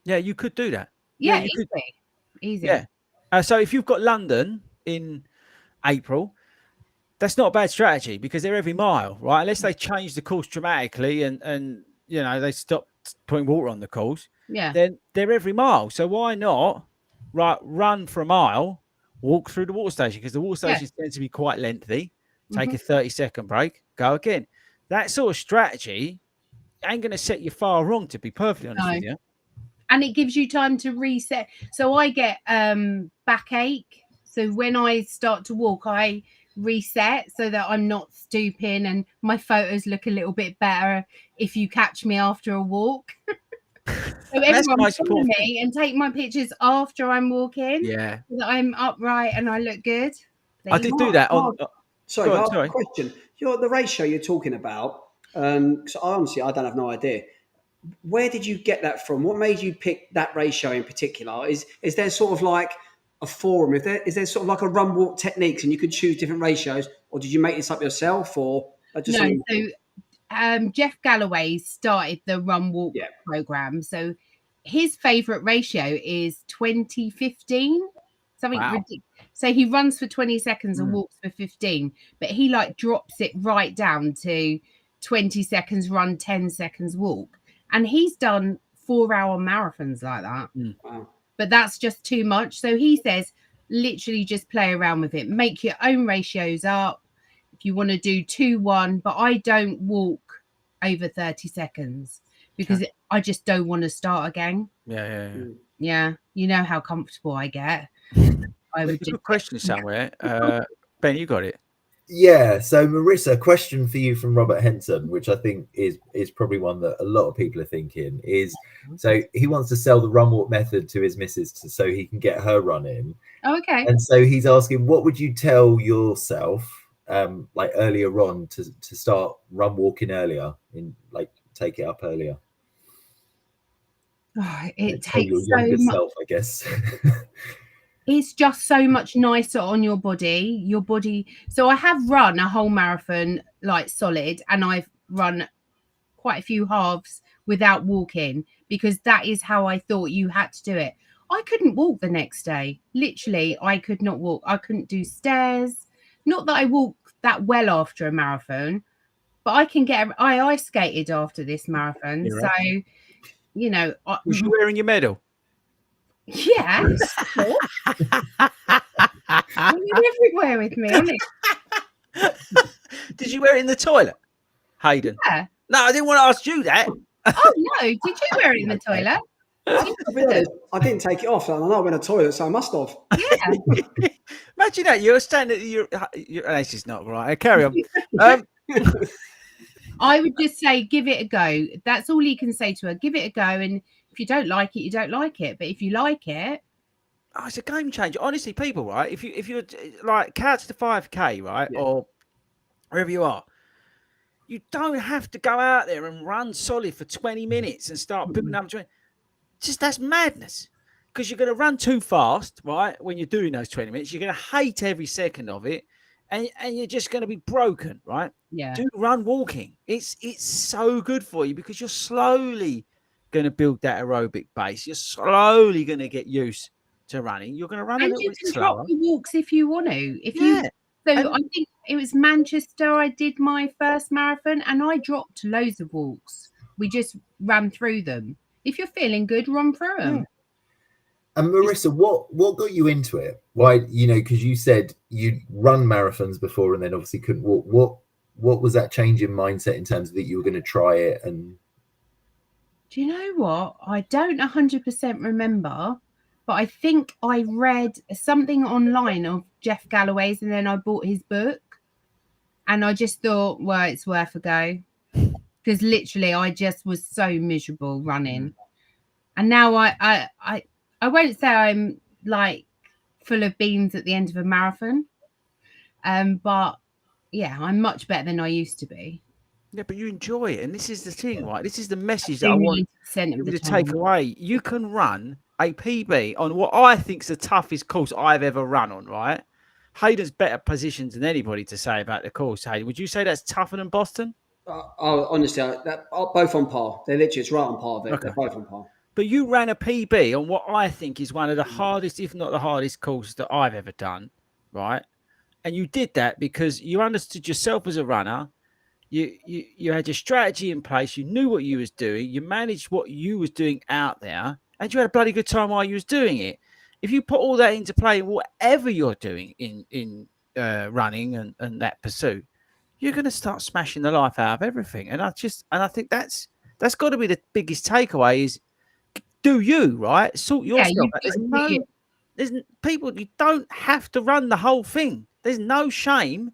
Yeah, you could do that. Yeah, you could. Easy. Yeah. So if you've got London in April, that's not a bad strategy because they're every mile, right? Unless they change the course dramatically and they stop putting water on the course. Yeah. Then they're every mile. So why not run for a mile, walk through the water station, because the water stations tend to be quite lengthy. Take a 30-second break, go again. That sort of strategy ain't going to set you far wrong, to be perfectly honest with you. And it gives you time to reset. So I get backache. So when I start to walk, I reset so that I'm not stooping and my photos look a little bit better if you catch me after a walk. So everyone follow me and take my pictures after I'm walking. Yeah. So that I'm upright and I look good. I did do that. Sorry. Question. The ratio you're talking about, because honestly, I don't have no idea. Where did you get that from? What made you pick that ratio in particular? Is there sort of like a forum? Is there sort of like a run walk techniques and you could choose different ratios, or did you make this up yourself, or just no? So Jeff Galloway started the run walk program. So his favorite ratio is 20-15, something ridiculous. So he runs for 20 seconds and walks for 15, but he like drops it right down to 20 seconds run, 10 seconds walk. And he's done 4-hour marathons like that. Wow. But that's just too much. So he says, literally just play around with it. Make your own ratios up. If you want to do 2-1, but I don't walk over 30 seconds because I just don't want to start again. Yeah. You know how comfortable I get. I would just... a question somewhere. Ben, you got it. Yeah, so Marissa, question for you from Robert Henson, which I think is probably one that a lot of people are thinking, is so he wants to sell the run walk method to his missus so he can get her running. Oh, okay. And so he's asking, what would you tell yourself like earlier on to start run walking earlier, in like take it up earlier? Oh, it takes your younger self, I guess. It's just so much nicer on your body. So I have run a whole marathon like solid, and I've run quite a few halves without walking because that is how I thought you had to do it. I couldn't walk the next day. Literally, I could not walk. I couldn't do stairs. Not that I walk that well after a marathon, but I can get. I ice skated after this marathon, You're right. So was you wearing your medal? Yeah. You're everywhere with me, aren't it? Did you wear it in the toilet, Hayden? Yeah. No, I didn't want to ask you that. Oh no! Did you wear it in the toilet? I didn't take it off. I know I went to the toilet, so I must have. Yeah. Imagine that you're standing. This is not right. Carry on. I would just say, give it a go. That's all you can say to her. Give it a go, and if you don't like it, you don't like it. But if you like it, it's a game changer. Honestly, people, right? If you're like couch to 5K, right, or wherever you are, you don't have to go out there and run solid for 20 minutes and start building up. Just that's madness. Because you're going to run too fast, right? When you're doing those 20 minutes, you're going to hate every second of it, and you're just going to be broken, right? Yeah. Do run walking. It's so good for you because you're slowly going to build that aerobic base. You're slowly going to get used to running. You're going to run a little bit slower. And you can drop the walks if you want to. I think it was Manchester. I did my first marathon, and I dropped loads of walks We just ran through them. If you're feeling good, run through them. Yeah. And Marissa, what got you into it? Why, because you said you'd run marathons before and then obviously couldn't walk. What was that change in mindset in terms of that you were going to try it? And do you know what? I don't 100% remember, but I think I read something online of Jeff Galloway's, and then I bought his book, and I just thought, well, it's worth a go, because literally I just was so miserable running, and now I won't say I'm like full of beans at the end of a marathon, but yeah, I'm much better than I used to be. Yeah, but you enjoy it, and this is the thing, right? This is the message that I want you to take away. You can run a PB on what I think is the toughest course I've ever run on, right? Hayden's better positioned than anybody to say about the course. Hayden, would you say that's tougher than Boston? Honestly, both on par. They're literally, it's right on par of it. Okay. They're both on par. But you ran a PB on what I think is one of the hardest, if not the hardest, courses that I've ever done, right? And you did that because you understood yourself as a runner. You had your strategy in place. You knew what you was doing. You managed what you was doing out there, and you had a bloody good time while you was doing it. If you put all that into play, whatever you're doing in running and that pursuit, you're going to start smashing the life out of everything. And I think that's got to be the biggest takeaway: is do you right sort yourself out. There's people. You don't have to run the whole thing. There's no shame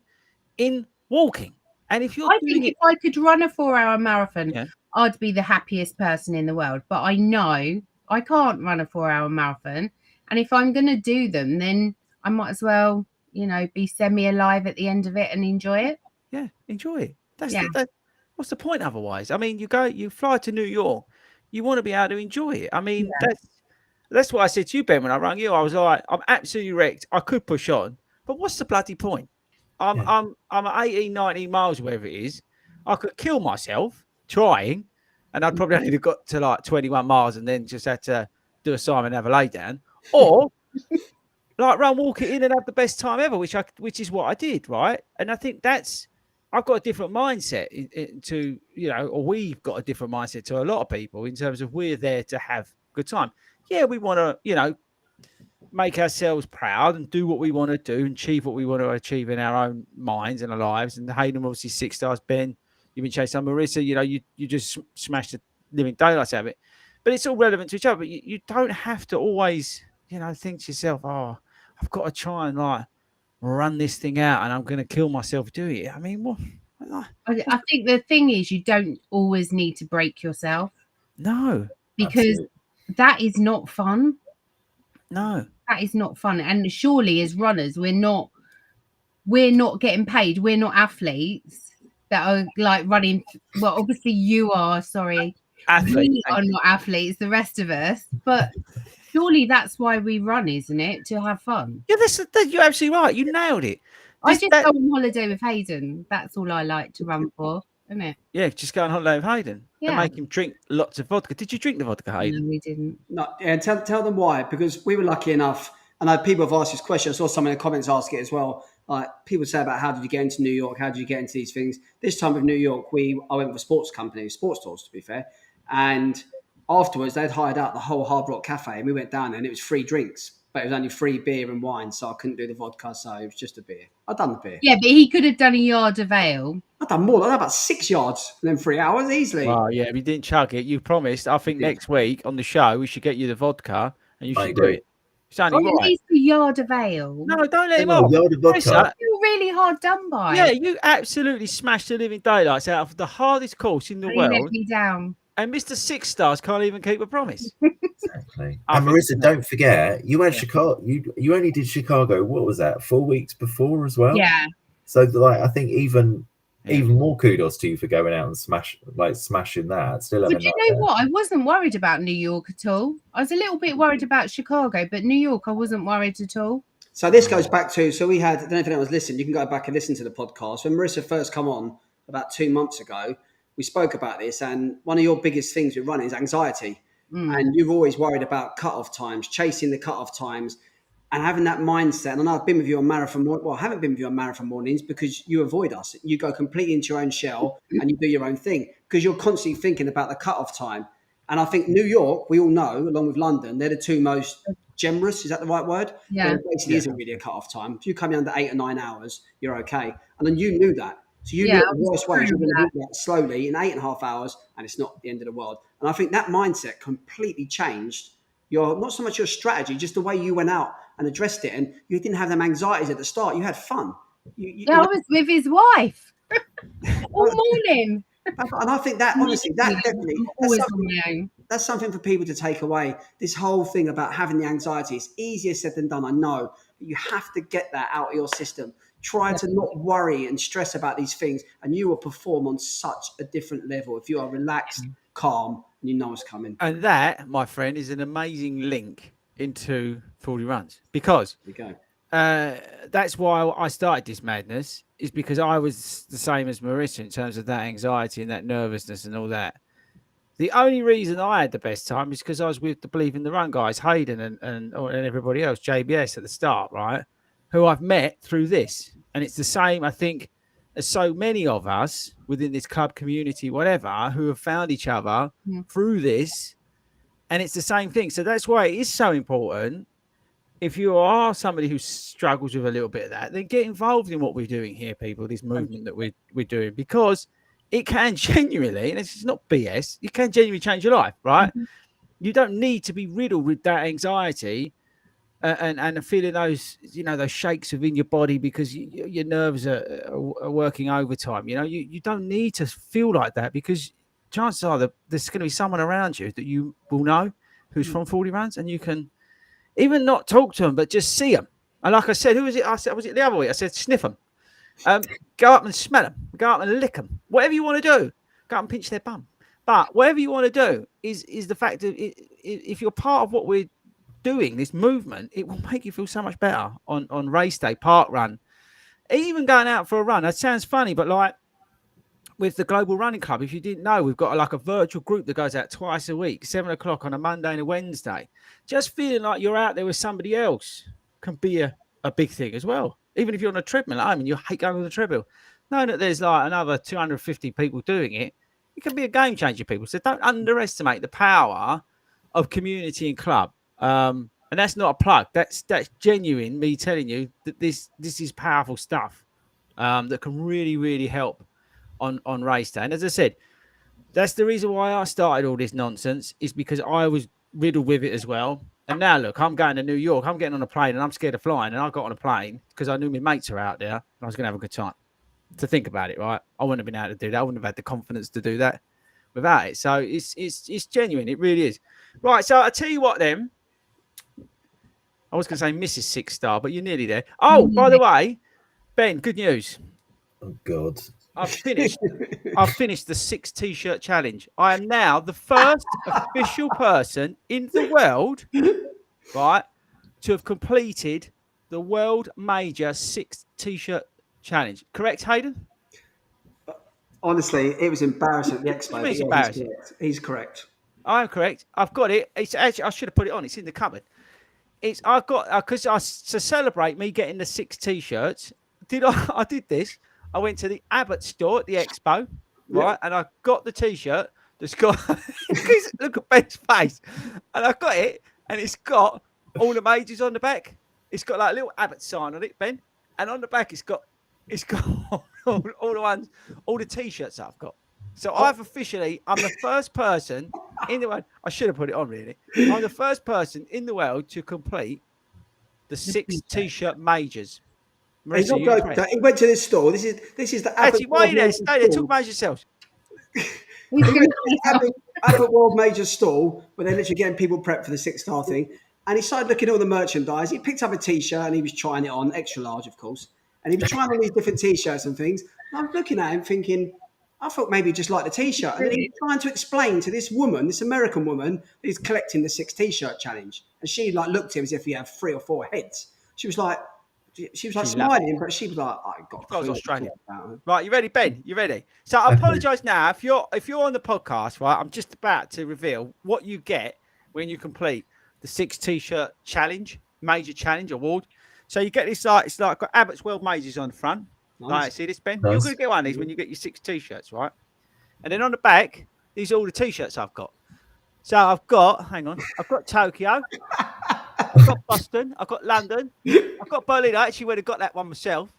in walking. And if you're if I could run a 4-hour marathon, I'd be the happiest person in the world. But I know I can't run a 4-hour marathon. And if I'm going to do them, then I might as well, be semi-alive at the end of it and enjoy it. Yeah, enjoy it. What's the point otherwise? I mean, you fly to New York. You want to be able to enjoy it. I mean, that's what I said to you, Ben, when I rang you. I was like, I'm absolutely wrecked. I could push on, but what's the bloody point? I'm at 18, 19 miles, wherever it is. I could kill myself trying, and I'd probably only have got to like 21 miles and then just had to do a Simon and have a lay down. Or like walk it in and have the best time ever, which is what I did, right? And I think I've got a different mindset to, or we've got a different mindset to a lot of people in terms of we're there to have a good time. Yeah, we want to, make ourselves proud and do what we want to do and achieve what we want to achieve in our own minds and our lives. And Hayden, obviously 6 stars. Ben, you've been chasing Marissa, you just smashed the living daylights out of it. But it's all relevant to each other. But you don't have to always, think to yourself, oh, I've got to try and like run this thing out and I'm going to kill myself doing it. I mean, what? I think the thing is you don't always need to break yourself. No. Because that is not fun. No. That is not fun. And surely as runners, we're not getting paid. We're not athletes that are like running. Well, obviously you are, sorry. We are not athletes, the rest of us. But surely that's why we run, isn't it? To have fun. Yeah, you're absolutely right. You nailed it. I just go on holiday with Hayden. That's all I like to run for, isn't it? Yeah, just go on holiday with Hayden and make him drink lots of vodka. Did you drink the vodka, Hayden? No, we didn't. No, and tell them why, because we were lucky enough, and people have asked this question. I saw some in the comments ask it as well. People say about how did you get into New York? How did you get into these things? This time with New York, I went with a sports company, sports stores to be fair, and afterwards they'd hired out the whole Hard Rock Cafe, and we went down there and it was free drinks. But it was only free beer and wine, so I couldn't do the vodka, so it was just a beer. I'd done the beer. Yeah, but he could have done a yard of ale. I've done more. I've done about 6 yards in 3 hours easily. Well, yeah, if you didn't chug it, you promised. I think next week on the show we should get you the vodka and you should do it. It's only right. At least a yard of ale. No, don't let him off. Yard of vodka. You're really hard done by. Yeah, you absolutely smashed the living daylights out of the hardest course in the world. Let me down. And Mr. 6 stars can't even keep a promise. Exactly. And Marissa, don't forget, you had Chicago. You only did Chicago. What was that? 4 weeks before as well. Yeah. So, I think even more kudos to you for going out and smashing that. But you know what? I wasn't worried about New York at all. I was a little bit worried about Chicago, but New York, I wasn't worried at all. So this goes back to, we had, I don't know if anyone's listening, you can go back and listen to the podcast. When Marissa first come on about 2 months ago, we spoke about this, and one of your biggest things with running is anxiety. And you've always worried about cut-off times, chasing the cut-off times. and having that mindset. And I know I've been with you on marathon. Well, I haven't been with you on marathon mornings because you avoid us. You go completely into your own shell and you do your own thing because you're constantly thinking about the cutoff time. And I think New York, we all know, along with London, they're the two most generous. Is that the right word? Yeah. Where it basically isn't really a cutoff time. If you come in under 8 or 9 hours, you're okay. And then you knew that. So you knew the worst way you're going to do that slowly in 8.5 hours, and it's not the end of the world. And I think that mindset completely changed not so much your strategy, just the way you went out and addressed it. And you didn't have them anxieties at the start. You had fun. I was with his wife all morning. And I think that, honestly, that definitely, that's something for people to take away. This whole thing about having the anxiety is easier said than done, I know. But you have to get that out of your system. Try to not worry and stress about these things, and you will perform on such a different level if you are relaxed, calm, and you know what's coming. And that, my friend, is an amazing link into 40 runs, because that's why I started this madness, is because I was the same as Marissa in terms of that anxiety and that nervousness and all that. The only reason I had the best time is because I was with the Believe in the Run guys, Hayden and everybody else, JBS at the start, right? Who I've met through this. And it's the same, I think, as so many of us within this club community, whatever, who have found each other through this. And it's the same thing. So that's why it is so important. If you are somebody who struggles with a little bit of that, then get involved in what we're doing here, people, this movement that we're doing, because it can genuinely, and it's not BS, you can genuinely change your life, right? You don't need to be riddled with that anxiety and feeling those, those shakes within your body because your nerves are working overtime. You don't need to feel like that, because chances are that there's going to be someone around you that you will know who's from 40 runs, and you can even not talk to them, but just see them. And like I said, who was it? I said, was it the other week? I said, sniff them. Go up and smell them. Go up and lick them. Whatever you want to do. Go up and pinch their bum. But whatever you want to do is the fact that if you're part of what we're doing, this movement, it will make you feel so much better on race day, park run, even going out for a run. That sounds funny, but like with the Global Running Club, if you didn't know, we've got like a virtual group that goes out twice a week, 7 o'clock on a Monday and a Wednesday. Just feeling like you're out there with somebody else can be a big thing as well. Even if you're on a treadmill at home and you hate going on the treadmill, knowing that there's like another 250 people doing it, it can be a game changer, people. So don't underestimate the power of community and club. And that's not a plug. That's genuine, me telling you that this is powerful stuff that can really, really help on race day. And as I said, that's the reason why I started all this nonsense, is because I was riddled with it as well. And now look, I'm going to New York. I'm getting on a plane and I'm scared of flying. And I got on a plane because I knew my mates are out there and I was going to have a good time. To think about it, right? I wouldn't have been able to do that. I wouldn't have had the confidence to do that without it. So it's genuine. It really is. Right. So I tell you what then. I was going to say Mrs. Six Star, but you're nearly there. Oh, by the way, Ben, good news. Oh, God. I've finished the 6 T-shirt challenge. I am now the first official person in the world, right, to have completed the world major 6 T-shirt challenge. Correct, Hayden? Honestly, it was embarrassing at the expo. It's embarrassing. He's correct. I am correct. I've got it. It's actually, I should have put it on. It's in the cupboard. I've got, because to celebrate me getting the 6 T-shirts, I did this. I went to the Abbott store at the expo, right? And I got the T-shirt that's got, look at Ben's face. And I got it, and it's got all the majors on the back. It's got like a little Abbott sign on it, Ben. And on the back, it's got all the ones, all the T-shirts that I've got. So I'm the first person in the world. I should have put it on, really. I'm the first person in the world to complete the 6 T-shirt majors. Marissa, he went to this store. This is the Abbott. Actually, why are you there? Stay there. Talk about yourselves. Abbott World Major stall where they're literally getting people prepped for the 6-star thing. And he started looking at all the merchandise. He picked up a T-shirt and he was trying it on, extra large, of course. And he was trying on these different T-shirts and things. And I'm looking at him thinking, I thought maybe he just liked the T-shirt. And then he was trying to explain to this woman, this American woman, who's collecting the 6 T-shirt challenge. And she like looked at him as if he had 3 or 4 heads. She was like smiling, but she was like, I got I was Australian. Right, you ready, Ben? You ready? So I apologise now. If you're on the podcast, right, I'm just about to reveal what you get when you complete the 6 T-shirt challenge. Major Challenge Award. So you get this it's like got Abbott's World Majors on the front. Nice. Like, see this, Ben? Nice. You're going to get one of these when you get your 6 T-shirts, right? And then on the back, these are all the T-shirts I've got. So I've got Tokyo, I've got Boston, I've got London, I've got Berlin. I actually went and got that one myself.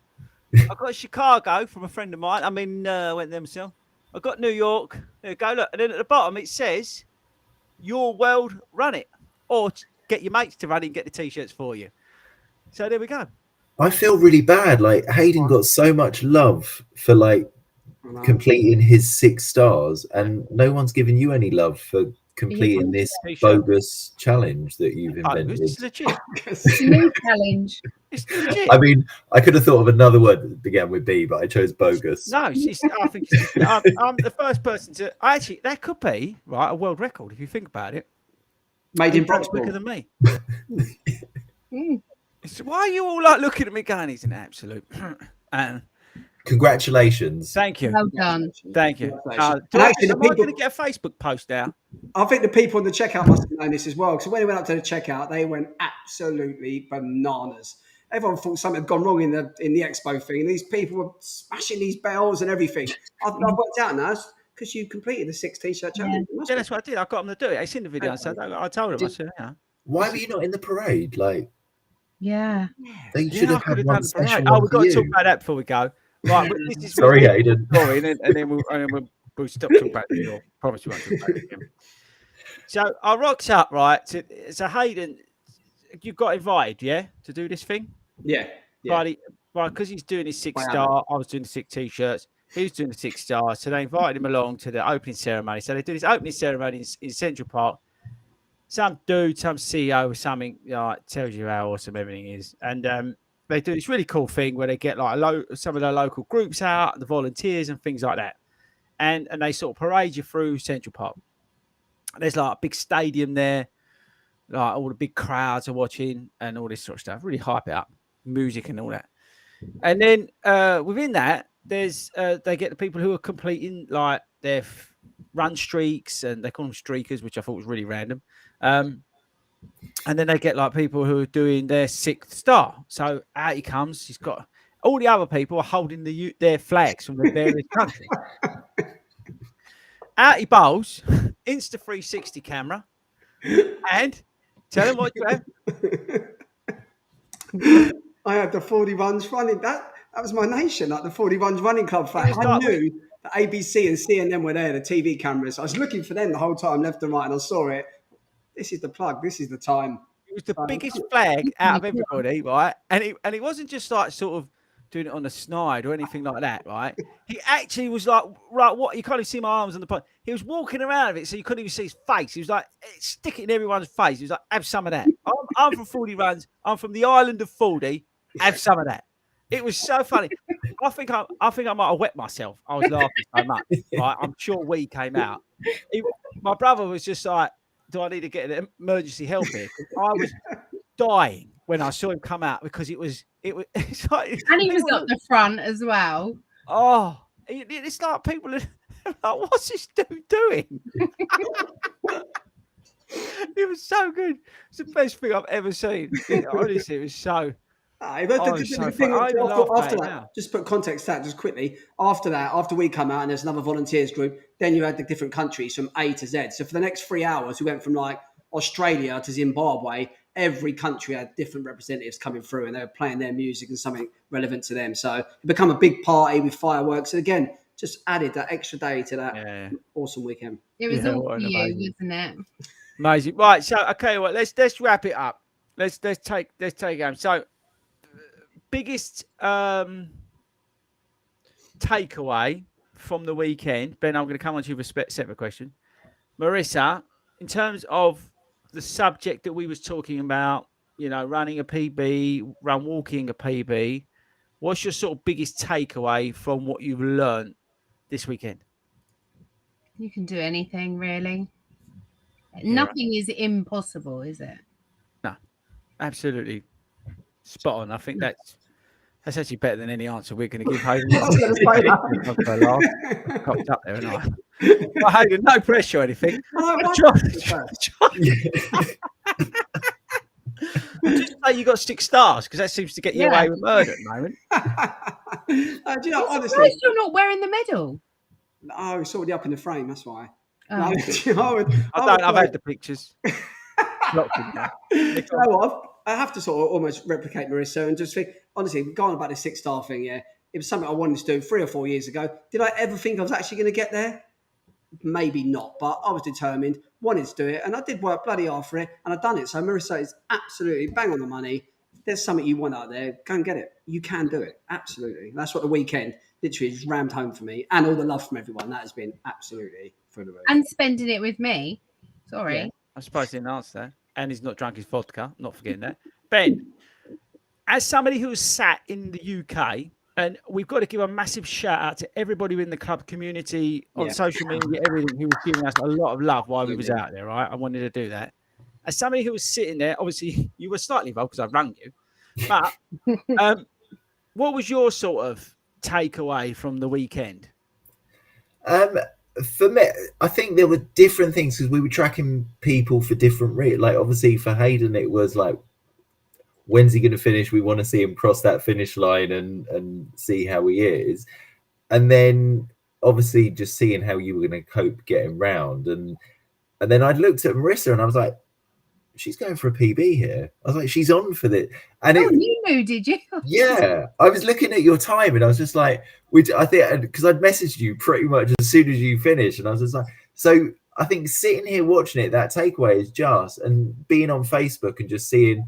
I've got Chicago from a friend of mine. Went there myself. I've got New York. There you go, look. And then at the bottom it says, "Your world, run it," or get your mates to run it and get the T-shirts for you. So there we go. I feel really bad. Like Hayden got so much love for like completing his 6 stars, and no one's giving you any love for completing this bogus challenge that you've invented. It's legit. It's a new challenge. It's legit. I mean, I could have thought of another word that began with B, but I chose bogus. No, I think I'm the first person to. Actually, that could be right a world record if you think about it. Made in quicker Broxbourne. than me. Why are you all like looking at me going, he's an absolute. Congratulations. Thank you. Well done. Thank you. And actually, am I going to get a Facebook post now? I think the people in the checkout must have known this as well. Because when they went up to the checkout, they went absolutely bananas. Everyone thought something had gone wrong in the expo thing, and these people were smashing these bells and everything. I've worked out now because you completed the 6 T-shirt challenge. Yeah, that's what I did. I got them to do it. It's in the video. So I told them. I said, yeah. Why were you not in the parade? Like, yeah, they should have had one special. Oh, we've got to talk about that before we go. Right, this is sorry, Hayden. Sorry, and then we'll stop talking about it. I promise we won't talk about it again. So I rocked up, right? So Hayden, you got invited, yeah, to do this thing. Yeah. Right, because he's doing his 6 star. I was doing the 6 T-shirts. He was doing the 6 stars. So they invited him along to the opening ceremony. So they do this opening ceremony in Central Park. Some dude, some CEO or something, tells you how awesome everything is. And they do this really cool thing where they get like some of the local groups out, the volunteers and things like that. And they sort of parade you through Central Park. There's like a big stadium there. Like all the big crowds are watching and all this sort of stuff. Really hype it up. Music and all that. And then within that, there's they get the people who are completing like their run streaks, and they call them streakers, which I thought was really random. And then they get like people who are doing their 6th star. So out he comes. He's got all the other people are holding their flags from the various countries. Out he bowls, Insta 360 camera, and tell him what you have. I had the 40 runs running. That was my nation, like the 40 runs running club flag. I knew that ABC and CNN were there, the TV cameras. I was looking for them the whole time, left and right, and I saw it. This is the plug. This is the time. It was the biggest flag out of everybody, right? And it wasn't just like sort of doing it on the snide or anything like that, right? He actually was like, right, what? You can't even see my arms on the point. He was walking around with it, so you couldn't even see his face. He was like, stick it in everyone's face. He was like, have some of that. I'm from 40 runs. I'm from the island of FORDY. Have some of that. It was so funny. I think I might have wet myself. I was laughing so much. Right? I'm sure we came out. My brother was just like, do I need to get emergency help here? I was dying when I saw him come out because it's like, and he was up the front as well. Oh, it's like people are like, what's this dude doing? It was so good. It's the best thing I've ever seen. Honestly, it was so. After that, just put context to that just quickly. After we come out and there's another volunteers group, then you had the different countries from A to Z. So for the next 3 hours, we went from like Australia to Zimbabwe. Every country had different representatives coming through, and they were playing their music and something relevant to them. So it became a big party with fireworks. And again, just added that extra day to that awesome weekend. It was all for you, wasn't it? Amazing. Right. So okay, well, let's wrap it up. Let's take game. So biggest takeaway from the weekend, Ben, I'm going to come on to you with a separate question. Marissa, in terms of the subject that we was talking about, running a PB, walking a PB, what's your sort of biggest takeaway from what you've learned this weekend? You can do anything, really. Nothing is impossible, is it? No, absolutely spot on. I think that's actually better than any answer we're going to give Hayden. Cocked up there, and I. Well, Hayden, no pressure or anything. Just say you got 6 stars because that seems to get you Yeah. away with murder at the moment. Do you know, I'm honestly, surprised you're not wearing the medal. oh, it's already up in the frame. That's why. Oh. No, do you know, I've had the pictures. Locked in there. Do you know what? I have to sort of almost replicate Marissa and just think, honestly, going about this 6-star thing, yeah, it was something I wanted to do 3 or 4 years ago. Did I ever think I was actually going to get there? Maybe not, but I was determined, wanted to do it, and I did work bloody hard for it, and I've done it. So Marissa is absolutely bang on the money. If there's something you want out there, go and get it. You can do it. Absolutely. That's what the weekend literally just rammed home for me, and all the love from everyone. That has been absolutely through the roof. And spending it with me. Sorry. Yeah. I'm surprised he didn't answer that. And he's not drunk his vodka. Not forgetting that. Ben, as somebody who's sat in the UK, and we've got to give a massive shout out to everybody in the club community on Yeah. social media, everything who was giving us a lot of love while we was out there, right? I wanted to do that. As somebody who was sitting there, obviously you were slightly involved because I rang you, but what was your sort of takeaway from the weekend? For me, I think there were different things because we were tracking people for different reasons. Like obviously for Hayden, it was like, when's he going to finish? We want to see him cross that finish line and see how he is. And then obviously just seeing how you were going to cope getting round. And then I looked at Marissa and I was like, she's going for a PB here. I was like, she's on for this. And you knew, did you? Yeah, I was looking at your time and I was just like, I think because I'd messaged you pretty much as soon as you finished, and I was just like, so I think sitting here watching it, that takeaway is just, and being on Facebook and just seeing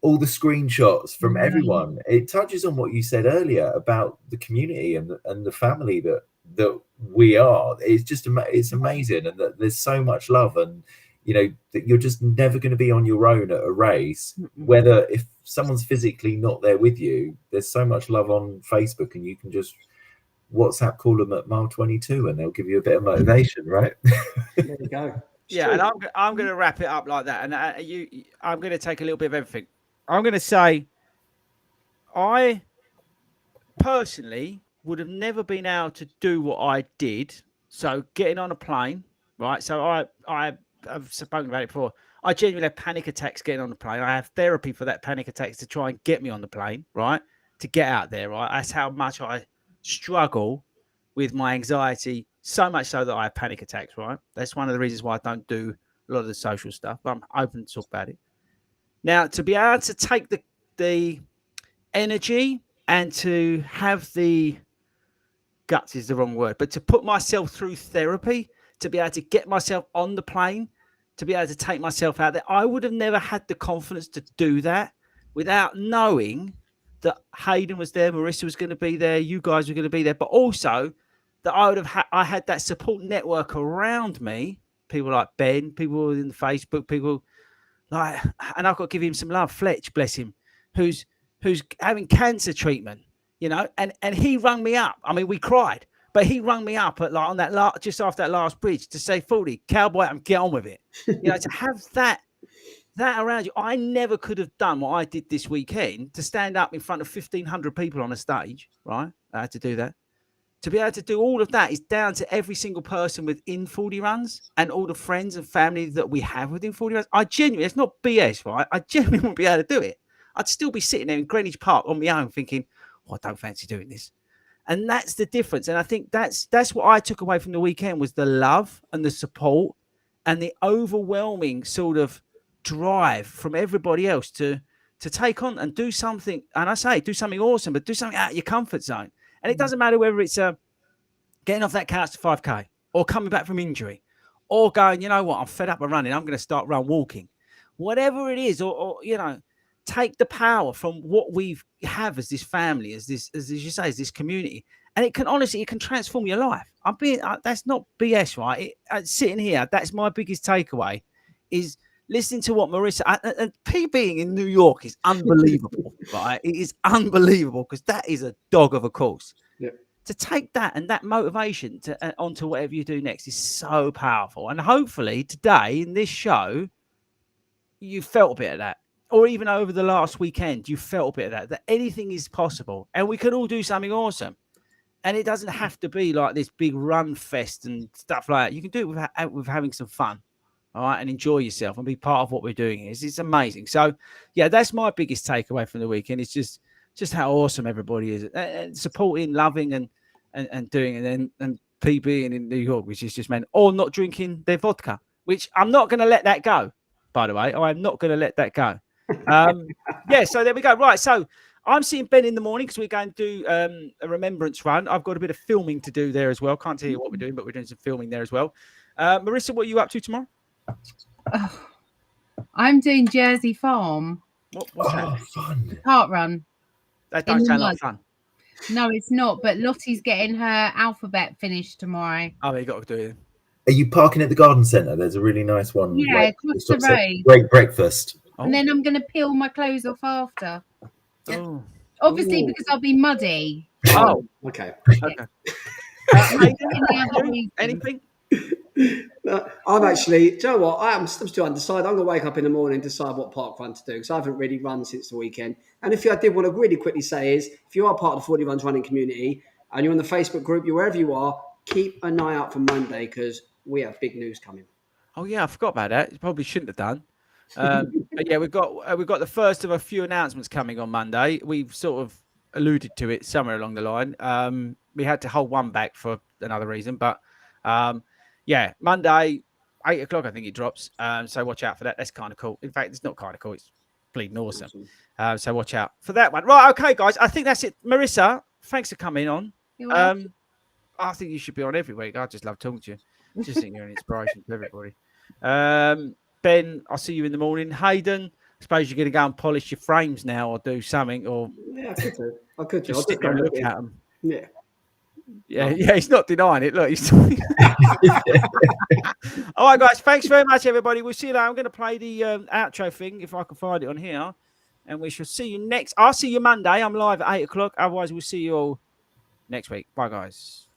all the screenshots from everyone, it touches on what you said earlier about the community and the family that we are. It's just it's amazing, and that there's so much love, and you know that you're just never going to be on your own at a race. Whether if someone's physically not there with you, there's so much love on Facebook, and you can just WhatsApp call them at mile 22 and they'll give you a bit of motivation, right? There you go. Yeah, and I'm going to wrap it up like that, and I'm going to take a little bit of everything. I'm going to say, I personally would have never been able to do what I did. So getting on a plane, right? So I've spoken about it before. I genuinely have panic attacks getting on the plane. I have therapy for that panic attacks to try and get me on the plane, right? To get out there, right? That's how much I struggle with my anxiety, so much so that I have panic attacks, right? That's one of the reasons why I don't do a lot of the social stuff, but I'm open to talk about it. Now, to be able to take the energy and to have the guts is the wrong word, but to put myself through therapy, to be able to get myself on the plane, to be able to take myself out there, I would have never had the confidence to do that without knowing that Hayden was there, Marissa was going to be there, you guys were going to be there, but also that I would have I had that support network around me, people like Ben, people in the Facebook, people like, and I've got to give him some love, Fletch, bless him, who's having cancer treatment, you know, and he rung me up. I mean, we cried, but he rung me up at like on that just after that last bridge to say, "FORDY, cowboy, and get on with it." You know, to have that around you, I never could have done what I did this weekend, to stand up in front of 1,500 people on a stage, right? I had to do that. To be able to do all of that is down to every single person within 40 runs and all the friends and family that we have within 40 runs. I genuinely, it's not BS, right? I genuinely wouldn't be able to do it. I'd still be sitting there in Greenwich Park on my own thinking, I don't fancy doing this. And that's the difference. And I think that's what I took away from the weekend, was the love and the support and the overwhelming sort of drive from everybody else to take on and do something. And I say, do something awesome, but do something out of your comfort zone. And it doesn't matter whether it's getting off that couch to 5K or coming back from injury or going, you know what, I'm fed up of running, I'm going to start walking. Whatever it is, or you know, take the power from what we have as this family, as you say, as this community. And it can honestly, it can transform your life. That's not BS, right? Sitting here, that's my biggest takeaway, is listening to what Marissa and PBing in New York is unbelievable, right? It is unbelievable, because that is a dog of a course. Yeah. To take that and that motivation to onto whatever you do next is so powerful. And hopefully today in this show, you felt a bit of that, or even over the last weekend, you felt a bit of that anything is possible, and we could all do something awesome. And it doesn't have to be like this big run fest and stuff like that. You can do it with having some fun. all right, and enjoy yourself and be part of what we're doing here. It's amazing. So, yeah, that's my biggest takeaway from the weekend. It's just how awesome everybody is, and supporting, loving, and doing, and PB in New York, which is just meant, or not drinking their vodka, which I'm not going to let that go. By the way, I'm not going to let that go. Yeah, so there we go. Right, so I'm seeing Ben in the morning because we're going to do a remembrance run. I've got a bit of filming to do there as well. Can't tell you what we're doing, but we're doing some filming there as well. Marissa, what are you up to tomorrow? Oh, I'm doing Jersey Farm. What's that? Fun. Park run. That don't sound like fun. No, it's not. But Lottie's getting her alphabet finished tomorrow. Oh, you got to do it. Are you parking at the garden centre? There's a really nice one. Yeah, across the road. Great breakfast. And then I'm going to peel my clothes off after. Oh. Obviously, because I'll be muddy. Oh, okay. Anything? I'm actually, do you know what? I'm still undecided. I'm going to wake up in the morning and decide what park run to do because I haven't really run since the weekend. And if I did want to really quickly say is, if you are part of the 40 Runs running community and you're in the Facebook group, wherever you are, keep an eye out for Monday because we have big news coming. Oh yeah, I forgot about that. You probably shouldn't have done. But yeah, we've got the first of a few announcements coming on Monday. We've sort of alluded to it somewhere along the line. We had to hold one back for another reason, but yeah, Monday, 8 o'clock, I think it drops. So watch out for that. That's kind of cool. In fact, it's not kind of cool. It's bleeding awesome. So watch out for that one. Right, okay, guys. I think that's it. Marissa, thanks for coming on. I think you should be on every week. I just love talking to you. Just think you're an inspiration to everybody. Ben, I'll see you in the morning. Hayden, I suppose you're going to go and polish your frames now or do something. Or yeah, I could do. Just sit there and look at them. Yeah. Yeah, he's not denying it. Look, he's all right, guys. Thanks very much, everybody. We'll see you later. I'm going to play the outro thing if I can find it on here. And we shall see you next. I'll see you Monday. I'm live at 8 o'clock. Otherwise, we'll see you all next week. Bye, guys.